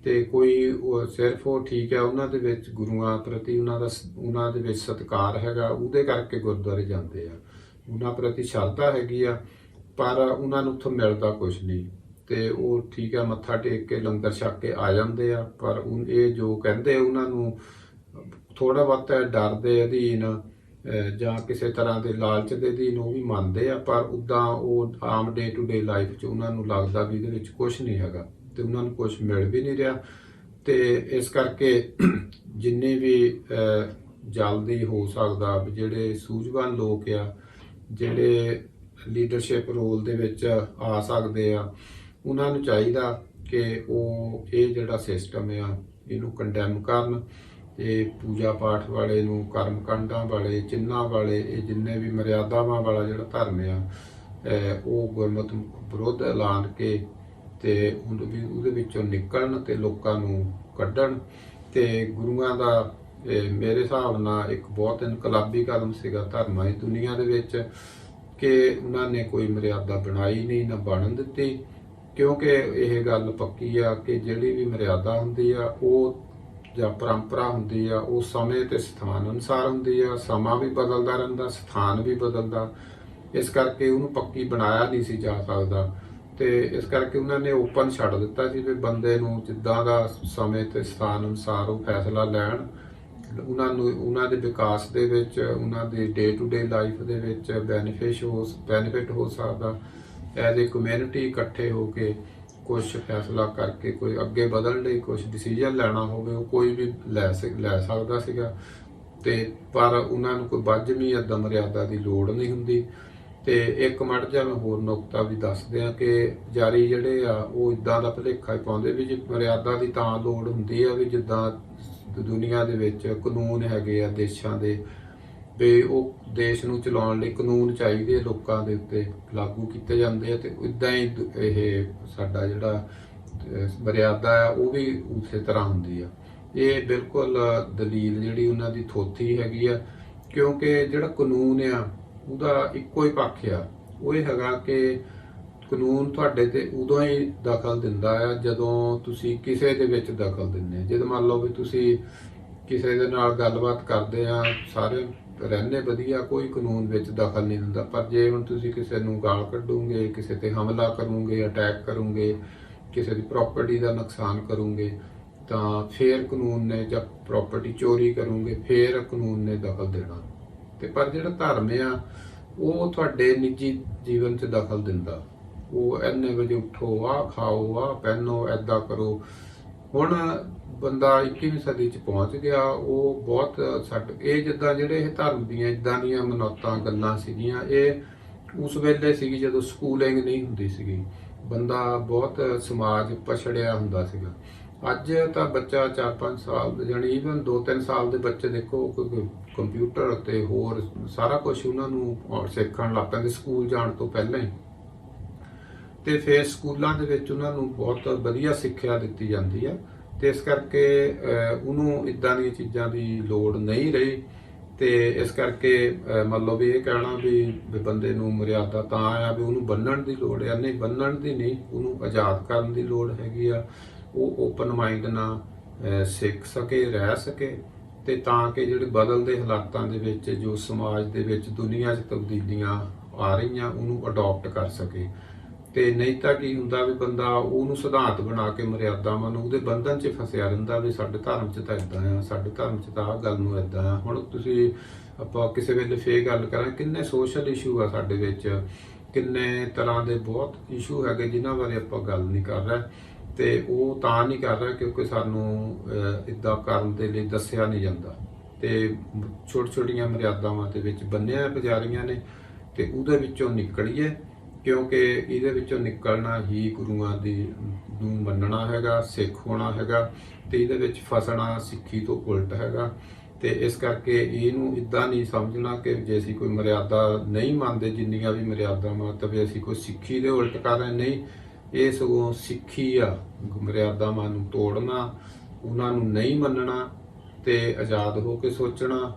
ਤੇ ਕੋਈ ਸਿਰਫ ਉਹ ਠੀਕ ਹੈ, ਉਹਨਾਂ ਦੇ ਵਿੱਚ ਗੁਰੂਆਂ ਪ੍ਰਤੀ ਉਹਨਾਂ ਦੇ ਵਿੱਚ ਸਤਿਕਾਰ ਹੈਗਾ, ਉਹਦੇ ਕਰਕੇ ਗੁਰਦੁਆਰੇ ਜਾਂਦੇ ਆ, ਉਹਨਾਂ ਪ੍ਰਤੀ ਸ਼ਰਧਾ ਹੈਗੀ ਆ, ਪਰ ਉਹਨਾਂ ਨੂੰ ਉੱਥੋਂ ਮਿਲਦਾ ਕੁਛ ਨਹੀਂ। ਤੇ ਉਹ ਠੀਕ ਹੈ, ਮੱਥਾ ਟੇਕ ਕੇ ਲੰਗਰ ਛਕ ਕੇ ਆ ਜਾਂਦੇ ਆ, ਪਰ ਇਹ ਜੋ ਕਹਿੰਦੇ ਉਹਨਾਂ ਨੂੰ ਥੋੜਾ ਬਹੁਤਾ ਡਰ ਦੇ ਅਧੀਨ ਜਾਂ ਕਿਸੇ ਤਰ੍ਹਾਂ ਦੇ ਲਾਲਚ ਦੇ ਅਧੀਨ ਉਹ ਵੀ ਮੰਨਦੇ ਆ, ਪਰ ਉੱਦਾਂ ਉਹ ਆਮ ਡੇ ਟੂ ਡੇ ਲਾਈਫ 'ਚ ਉਹਨਾਂ ਨੂੰ ਲੱਗਦਾ ਵੀ ਇਹਦੇ ਵਿੱਚ ਕੁਛ ਨਹੀਂ ਹੈਗਾ, ਤੇ ਉਹਨਾਂ ਨੂੰ ਕੁਛ ਮਿਲ ਵੀ ਨਹੀਂ ਰਿਹਾ। ਤੇ ਇਸ ਕਰਕੇ ਜਿੰਨੇ ਵੀ ਜਲਦੀ ਹੋ ਸਕਦਾ ਵੀ ਜਿਹੜੇ ਸੂਝਵਾਨ ਲੋਕ ਆ, ਜਿਹੜੇ ਲੀਡਰਸ਼ਿਪ ਰੋਲ ਦੇ ਵਿੱਚ ਆ ਸਕਦੇ ਆ, ਉਹਨਾਂ ਨੂੰ ਚਾਹੀਦਾ ਕਿ ਉਹ ਇਹ ਜਿਹੜਾ ਸਿਸਟਮ ਆ ਇਹਨੂੰ ਕੰਡੈਮ ਕਰਨ। ਤੇ ਪੂਜਾ ਪਾਠ ਵਾਲੇ ਨੂੰ, ਕਰਮ ਕਾਂਡਾਂ ਵਾਲੇ, ਚਿੰਨ੍ਹਾਂ ਵਾਲੇ, ਇਹ ਜਿੰਨੇ ਵੀ ਮਰਿਆਦਾਵਾਂ ਵਾਲਾ ਜਿਹੜਾ ਧਰਮ ਆ ਉਹ ਗੁਰਮਤਿ ਵਿਰੁੱਧ ਐਲਾਨ ਕੇ ਤੇ ਉਹਦੇ ਵਿੱਚੋਂ ਨਿਕਲਣ ਤੇ ਲੋਕਾਂ ਨੂੰ ਕੱਢਣ, ਤੇ ਗੁਰੂਆਂ ਦਾ ਇਹ ਮੇਰੇ ਹਿਸਾਬ ਨਾਲ ਇੱਕ ਬਹੁਤ ਇਨਕਲਾਬੀ ਕਦਮ ਸੀਗਾ ਧਰਮਾਂ ਦੀ ਦੁਨੀਆ ਦੇ ਵਿੱਚ ਕਿ ਉਹਨਾਂ ਨੇ ਕੋਈ ਮਰਿਆਦਾ ਬਣਾਈ ਨਹੀਂ ਨਾ ਬਣਨ ਦਿੱਤੀ, ਕਿਉਂਕਿ ਇਹ ਗੱਲ ਪੱਕੀ ਆ ਕਿ ਜਿਹੜੀ ਵੀ ਮਰਿਆਦਾ ਹੁੰਦੀ ਆ ਉਹ ਜਾਂ ਪਰੰਪਰਾ ਹੁੰਦੀ ਆ ਉਹ ਸਮੇਂ ਤੇ ਸਥਾਨ ਅਨੁਸਾਰ ਹੁੰਦੀ ਆ। ਸਮਾਂ ਵੀ ਬਦਲਦਾ ਰਹਿੰਦਾ, ਸਥਾਨ ਵੀ ਬਦਲਦਾ, ਇਸ ਕਰਕੇ ਉਹਨੂੰ ਪੱਕੀ ਬਣਾਇਆ ਨਹੀਂ ਸੀ ਜਾ ਸਕਦਾ। ਤੇ ਇਸ ਕਰਕੇ ਉਹਨਾਂ ਨੇ ਓਪਨ ਛੱਡ ਦਿੱਤਾ ਸੀ ਵੀ ਬੰਦੇ ਨੂੰ ਜਿੱਦਾਂ ਦਾ ਸਮੇਂ ਤੇ ਸਥਾਨ ਅਨੁਸਾਰ ਉਹ ਫੈਸਲਾ ਲੈਣ। ਉਹਨਾਂ ਨੂੰ ਉਹਨਾਂ ਦੇ ਵਿਕਾਸ ਦੇ ਵਿੱਚ, ਉਹਨਾਂ ਦੀ ਡੇ ਟੂ ਡੇ ਲਾਈਫ ਦੇ ਵਿੱਚ ਬੈਨੀਫਿਟ ਹੋ ਸਕਦਾ। ਐਜ਼ ਏ ਕਮਿਊਨਿਟੀ ਇਕੱਠੇ ਹੋ ਕੇ ਕੁਝ ਫੈਸਲਾ ਕਰਕੇ ਕੋਈ ਅੱਗੇ ਵਧਣ ਲਈ ਕੁਝ ਡਿਸੀਜਨ ਲੈਣਾ ਹੋਵੇ ਉਹ ਕੋਈ ਵੀ ਲੈ ਸਕਦਾ ਸੀਗਾ। ਤੇ ਪਰ ਉਹਨਾਂ ਨੂੰ ਕੋਈ ਵੱਜਵੀਂ ਏਦਾਂ ਮਰਿਆਦਾ ਦੀ ਲੋੜ ਨਹੀਂ ਹੁੰਦੀ। ਤੇ ਇੱਕ ਮੜ ਜਿਹਾ ਮੈਂ ਹੋਰ ਨੁਕਤਾ ਵੀ ਦੱਸ ਦਿਆਂ ਕਿ ਜਾਰੀ ਜਿਹੜੇ ਆ ਉਹ ਇਦਾਂ ਦਾ ਭੁਲੇਖਾ ਹੀ ਪਾਉਂਦੇ ਵੀ ਜੇ ਮਰਿਆਦਾ ਦੀ ਤਾਂ ਲੋੜ ਹੁੰਦੀ ਆ ਵੀ ਜਿੱਦਾਂ ਦੁਨੀਆ ਦੇ ਵਿੱਚ ਕਾਨੂੰਨ ਹੈਗੇ ਆ ਦੇਸ਼ਾਂ ਦੇ, ਵੀ ਉਹ ਦੇਸ਼ ਨੂੰ ਚਲਾਉਣ ਲਈ ਕਾਨੂੰਨ ਚਾਹੀਦੇ ਲੋਕਾਂ ਦੇ ਉੱਤੇ ਲਾਗੂ ਕੀਤੇ ਜਾਂਦੇ ਆ। ਤੇ ਇਦਾਂ ਹੀ ਇਹ ਸਾਡਾ ਜਿਹੜਾ ਮਰਿਆਦਾ ਆ ਉਹ ਵੀ ਉਸੇ ਤਰ੍ਹਾਂ ਹੁੰਦੀ ਆ। ਇਹ ਬਿਲਕੁਲ ਦਲੀਲ ਜਿਹੜੀ ਉਹਨਾਂ ਦੀ ਥੋਥੀ ਹੈਗੀ ਆ, ਕਿਉਂਕਿ ਜਿਹੜਾ ਕਾਨੂੰਨ ਆ ਉਹਦਾ ਇੱਕੋ ਹੀ ਪੱਖ ਆ। ਉਹ ਇਹ ਹੈਗਾ ਕਿ ਕਾਨੂੰਨ ਤੁਹਾਡੇ ਤੇ ਉਦੋਂ ਹੀ ਦਖਲ ਦਿੰਦਾ ਆ ਜਦੋਂ ਤੁਸੀਂ ਕਿਸੇ ਦੇ ਵਿੱਚ ਦਖਲ ਦਿੰਦੇ। ਜਦ ਮੰਨ ਲਓ ਵੀ ਤੁਸੀਂ ਕਿਸੇ ਦੇ ਨਾਲ ਗੱਲਬਾਤ ਕਰਦੇ ਆ, ਸਾਰੇ ਰਹਿੰਦੇ ਵਧੀਆ, ਕੋਈ ਕਾਨੂੰਨ ਵਿੱਚ ਦਖਲ ਨਹੀਂ ਦਿੰਦਾ। ਪਰ ਜੇ ਹੁਣ ਤੁਸੀਂ ਕਿਸੇ ਨੂੰ ਗਾਲ ਕੱਢੋਗੇ, ਕਿਸੇ ਤੇ ਹਮਲਾ ਕਰੋਗੇ, ਅਟੈਕ ਕਰੋਗੇ, ਕਿਸੇ ਦੀ ਪ੍ਰਾਪਰਟੀ ਦਾ ਨੁਕਸਾਨ ਕਰੋਗੇ, ਤਾਂ ਫੇਰ ਕਾਨੂੰਨ ਨੇ, ਜਾਂ ਪ੍ਰਾਪਰਟੀ ਚੋਰੀ ਕਰੋਗੇ ਫੇਰ ਕਾਨੂੰਨ ਨੇ ਦਖਲ ਦੇਣਾ। ਤੇ ਪਰ ਜਿਹੜਾ ਧਰਮ ਆ ਉਹ ਤੁਹਾਡੇ ਨਿੱਜੀ ਜੀਵਨ 'ਚ ਦਖਲ ਦਿੰਦਾ। ਉਹ ਇੰਨੇ ਵਜੇ ਉੱਠੋ, ਆਹ ਖਾਓ, ਆਹ ਪਹਿਨੋ, ਐਦਾਂ ਕਰੋ। ਹੁਣ ਬੰਦਾ 21ਵੀਂ ਸਦੀ 'ਚ ਪਹੁੰਚ ਗਿਆ। ਉਹ ਬਹੁਤ ਇਹ ਜਿੱਦਾਂ ਜਿਹੜੇ ਇਹ ਧਰਮ ਦੀਆਂ ਇੱਦਾਂ ਦੀਆਂ ਮਨੌਤਾਂ ਗੱਲਾਂ ਸੀਗੀਆਂ, ਇਹ ਉਸ ਵੇਲੇ ਸੀਗੀ ਜਦੋਂ ਸਕੂਲਿੰਗ ਨਹੀਂ ਹੁੰਦੀ ਸੀਗੀ। ਬੰਦਾ ਬਹੁਤ ਸਮਾਜ ਪਛੜਿਆ ਹੁੰਦਾ ਸੀਗਾ। ਅੱਜ ਤਾਂ ਬੱਚਾ 4-5 ਸਾਲ ਦੇ, ਜਾਣੀ ਈਵਨ 2-3 ਸਾਲ ਦੇ ਬੱਚੇ ਦੇਖੋ ਕੰਪਿਊਟਰ ਤੇ ਹੋਰ ਸਾਰਾ ਕੁਝ ਉਹਨਾਂ ਨੂੰ ਸਿੱਖਣ ਲੱਗ ਪੈਂਦੇ ਸਕੂਲ ਜਾਣ ਤੋਂ ਪਹਿਲਾਂ ਹੀ। ਤੇ ਫਿਰ ਸਕੂਲਾਂ ਦੇ ਵਿੱਚ ਉਹਨਾਂ ਨੂੰ ਬਹੁਤ ਵਧੀਆ ਸਿੱਖਿਆ ਦਿੱਤੀ ਜਾਂਦੀ ਆ। ਤੇ ਇਸ ਕਰਕੇ ਉਹਨੂੰ ਇਦਾਂ ਦੀਆਂ ਚੀਜ਼ਾਂ ਦੀ ਲੋੜ ਨਹੀਂ ਰਹੀ। ਤੇ ਇਸ ਕਰਕੇ ਮਤਲਬ ਇਹ ਕਹਿਣਾ ਵੀ ਬੰਦੇ ਨੂੰ ਮਰਿਆਦਾ ਤਾਂ ਆ ਵੀ ਉਹਨੂੰ ਬੰਨਣ ਦੀ ਲੋੜ ਆ, ਨਹੀਂ ਬੰਨਣ ਦੀ ਨਹੀਂ, ਉਹਨੂੰ ਆਜ਼ਾਦ ਕਰਨ ਦੀ ਲੋੜ ਹੈਗੀ ਆ। ਉਹ ਓਪਨ ਮਾਈਂਡ ਨਾਲ ਸਿੱਖ ਸਕੇ, ਰਹਿ ਸਕੇ, ਤੇ ਤਾਂ ਕਿ ਜਿਹੜੇ ਬਦਲਦੇ ਹਾਲਾਤਾਂ ਦੇ ਵਿੱਚ ਜੋ ਸਮਾਜ ਦੇ ਵਿੱਚ ਦੁਨੀਆ 'ਚ ਤਬਦੀਲੀਆਂ ਆ ਰਹੀਆਂ ਉਹਨੂੰ ਅਡਾਪਟ ਕਰ ਸਕੇ। ਤੇ ਨਹੀਂ ਤਾਂ ਕੀ ਹੁੰਦਾ ਵੀ ਬੰਦਾ ਉਹਨੂੰ ਸਿਧਾਂਤ ਬਣਾ ਕੇ ਮਰਿਆਦਾਵਾਂ ਨੂੰ ਉਹਦੇ ਬੰਧਨ 'ਚ ਫਸਿਆ ਰਹਿੰਦਾ ਵੀ ਸਾਡੇ ਧਰਮ 'ਚ ਤਾਂ ਇਦਾਂ ਆ, ਸਾਡੇ ਧਰਮ 'ਚ ਤਾਂ ਆਹ ਗੱਲ ਨੂੰ ਇਦਾਂ ਆ। ਹੁਣ ਤੁਸੀਂ ਆਪਾਂ ਕਿਸੇ ਵੇਲੇ ਫੇਰ ਗੱਲ ਕਰਾਂ, ਕਿੰਨੇ ਸੋਸ਼ਲ ਇਸ਼ੂ ਆ ਸਾਡੇ ਵਿੱਚ, ਕਿੰਨੇ ਤਰ੍ਹਾਂ ਦੇ ਬਹੁਤ ਇਸ਼ੂ ਹੈਗੇ ਜਿਨ੍ਹਾਂ ਬਾਰੇ ਆਪਾਂ ਗੱਲ ਨਹੀਂ ਕਰ ਰਹੇ। ਤੇ ਉਹ ਤਾਂ ਨਹੀਂ ਕਰ ਰਿਹਾ ਕਿਉਂਕਿ ਸਾਨੂੰ ਇਦਾਂ ਕਰਨ ਦੇ ਲਈ ਦੱਸਿਆ ਨਹੀਂ ਜਾਂਦਾ। ਤੇ ਛੋਟੀਆਂ ਮਰਿਆਦਾਵਾਂ ਦੇ ਵਿੱਚ ਬੰਨਿਆ ਜਾ ਰਹੀਆਂ ਨੇ। ਤੇ ਉਹਦੇ ਵਿੱਚੋਂ ਨਿਕਲੀਏ, ਕਿਉਂਕਿ ਇਹਦੇ ਵਿੱਚੋਂ ਨਿਕਲਣਾ ਹੀ ਗੁਰੂਆਂ ਦੀ ਨੂੰ ਮੰਨਣਾ ਹੈਗਾ, ਸਿੱਖ ਹੋਣਾ ਹੈਗਾ। ਤੇ ਇਹਦੇ ਵਿੱਚ ਫਸਣਾ ਸਿੱਖੀ ਤੋਂ ਉਲਟ ਹੈਗਾ। ਤੇ ਇਸ ਕਰਕੇ ਇਹਨੂੰ ਇਦਾਂ ਨਹੀਂ ਸਮਝਣਾ ਕਿ ਜੇ ਅਸੀਂ ਕੋਈ ਮਰਿਆਦਾ ਨਹੀਂ ਮੰਨਦੇ, ਜਿੰਨੀਆਂ ਵੀ ਮਰਿਆਦਾਵਾਂ, ਤਾਂ ਵੀ ਅਸੀਂ ਕੋਈ ਸਿੱਖੀ ਦੇ ਉਲਟ ਕਰ ਰਹੇ। ਨਹੀਂ, ਇਹ ਸਗੋਂ ਸਿੱਖੀ ਆ ਮਰਿਆਦਾਵਾਂ ਨੂੰ ਤੋੜਨਾ, ਉਹਨਾਂ ਨੂੰ ਨਹੀਂ ਮੰਨਣਾ ਤੇ ਆਜ਼ਾਦ ਹੋ ਕੇ ਸੋਚਣਾ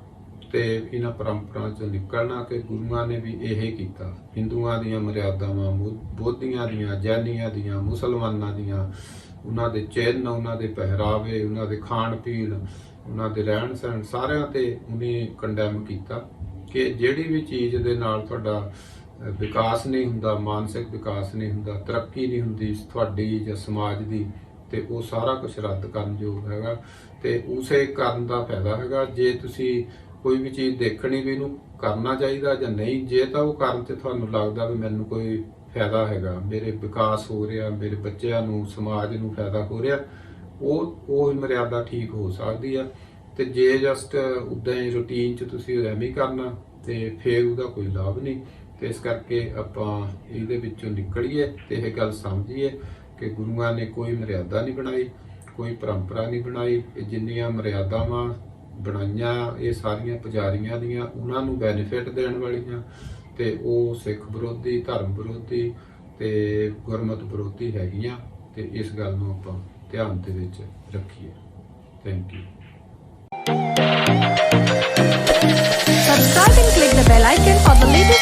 ਤੇ ਇਹਨਾਂ ਪਰੰਪਰਾਵਾਂ 'ਚੋਂ ਨਿਕਲਣਾ ਕਿ ਗੁਰੂਆਂ ਨੇ ਵੀ ਇਹ ਕੀਤਾ। ਹਿੰਦੂਆਂ ਦੀਆਂ ਮਰਿਆਦਾਵਾਂ, ਬੋਧੀਆਂ ਦੀਆਂ, ਜੈਨੀਆਂ ਦੀਆਂ, ਮੁਸਲਮਾਨਾਂ ਦੀਆਂ, ਉਹਨਾਂ ਦੇ ਚਿੰਨ੍ਹ, ਉਹਨਾਂ ਦੇ ਪਹਿਰਾਵੇ, ਉਹਨਾਂ ਦੇ ਖਾਣ ਪੀਣ, ਉਹਨਾਂ ਦੇ ਰਹਿਣ ਸਹਿਣ, ਸਾਰਿਆਂ ਤੇ ਉਹਨੇ ਕੰਡੈਮ ਕੀਤਾ ਕਿ ਜਿਹੜੀ ਵੀ ਚੀਜ਼ ਦੇ ਨਾਲ ਤੁਹਾਡਾ ਵਿਕਾਸ ਨਹੀਂ ਹੁੰਦਾ, ਮਾਨਸਿਕ ਵਿਕਾਸ ਨਹੀਂ ਹੁੰਦਾ, ਤਰੱਕੀ ਨਹੀਂ ਹੁੰਦੀ ਤੁਹਾਡੀ ਜਾਂ ਸਮਾਜ ਦੀ, ਤੇ ਉਹ ਸਾਰਾ ਕੁਝ ਰੱਦ ਕਰਨ ਯੋਗ ਹੈਗਾ। ਤੇ ਉਸੇ ਕਰਨ ਦਾ ਫਾਇਦਾ ਹੈਗਾ। ਜੇ ਤੁਸੀਂ ਕੋਈ ਵੀ ਚੀਜ਼ ਦੇਖਣੀ ਵੀ ਇਹਨੂੰ ਕਰਨਾ ਚਾਹੀਦਾ ਜਾਂ ਨਹੀਂ, ਜੇ ਤਾਂ ਉਹ ਕਰਨ ਤੇ ਤੁਹਾਨੂੰ ਲੱਗਦਾ ਵੀ ਮੈਨੂੰ ਕੋਈ ਫਾਇਦਾ ਹੈਗਾ, ਮੇਰੇ ਵਿਕਾਸ ਹੋ ਰਿਹਾ, ਮੇਰੇ ਬੱਚਿਆਂ ਨੂੰ, ਸਮਾਜ ਨੂੰ ਫਾਇਦਾ ਹੋ ਰਿਹਾ, ਉਹ ਮਰਿਆਦਾ ਠੀਕ ਹੋ ਸਕਦੀ ਆ। ਤੇ ਜੇ ਜਸਟ ਉੱਦਾਂ ਹੀ ਰੂਟੀਨ 'ਚ ਤੁਸੀਂ ਐਵੇਂ ਹੀ ਕਰਨਾ ਤੇ ਫਿਰ ਉਹਦਾ ਕੋਈ ਲਾਭ ਨਹੀਂ। ਤੇ ਇਸ ਕਰਕੇ ਆਪਾਂ ਇਹਦੇ ਵਿੱਚੋਂ ਨਿਕਲੀਏ ਤੇ ਇਹ ਗੱਲ ਸਮਝੀਏ ਕਿ ਗੁਰੂਆਂ ਨੇ ਕੋਈ ਮਰਿਆਦਾ ਨਹੀਂ ਬਣਾਈ, ਕੋਈ ਪਰੰਪਰਾ ਨਹੀਂ ਬਣਾਈ। ਇਹ ਜਿੰਨੀਆਂ ਮਰਿਆਦਾਵਾਂ ਬਣਾਈਆਂ ਇਹ ਸਾਰੀਆਂ ਪੁਜਾਰੀਆਂ ਦੀਆਂ, ਉਹਨਾਂ ਨੂੰ ਬੈਨੀਫਿਟ ਦੇਣ ਵਾਲੀਆਂ, ਤੇ ਉਹ ਸਿੱਖ ਵਿਰੋਧੀ, ਧਰਮ ਵਿਰੋਧੀ ਤੇ ਗੁਰਮਤਿ ਵਿਰੋਧੀ ਹੈਗੀਆਂ। ਤੇ ਇਸ ਗੱਲ ਨੂੰ ਆਪਾਂ ਧਿਆਨ ਦੇ ਵਿੱਚ ਰੱਖੀਏ। Thank you. bell icon for the latest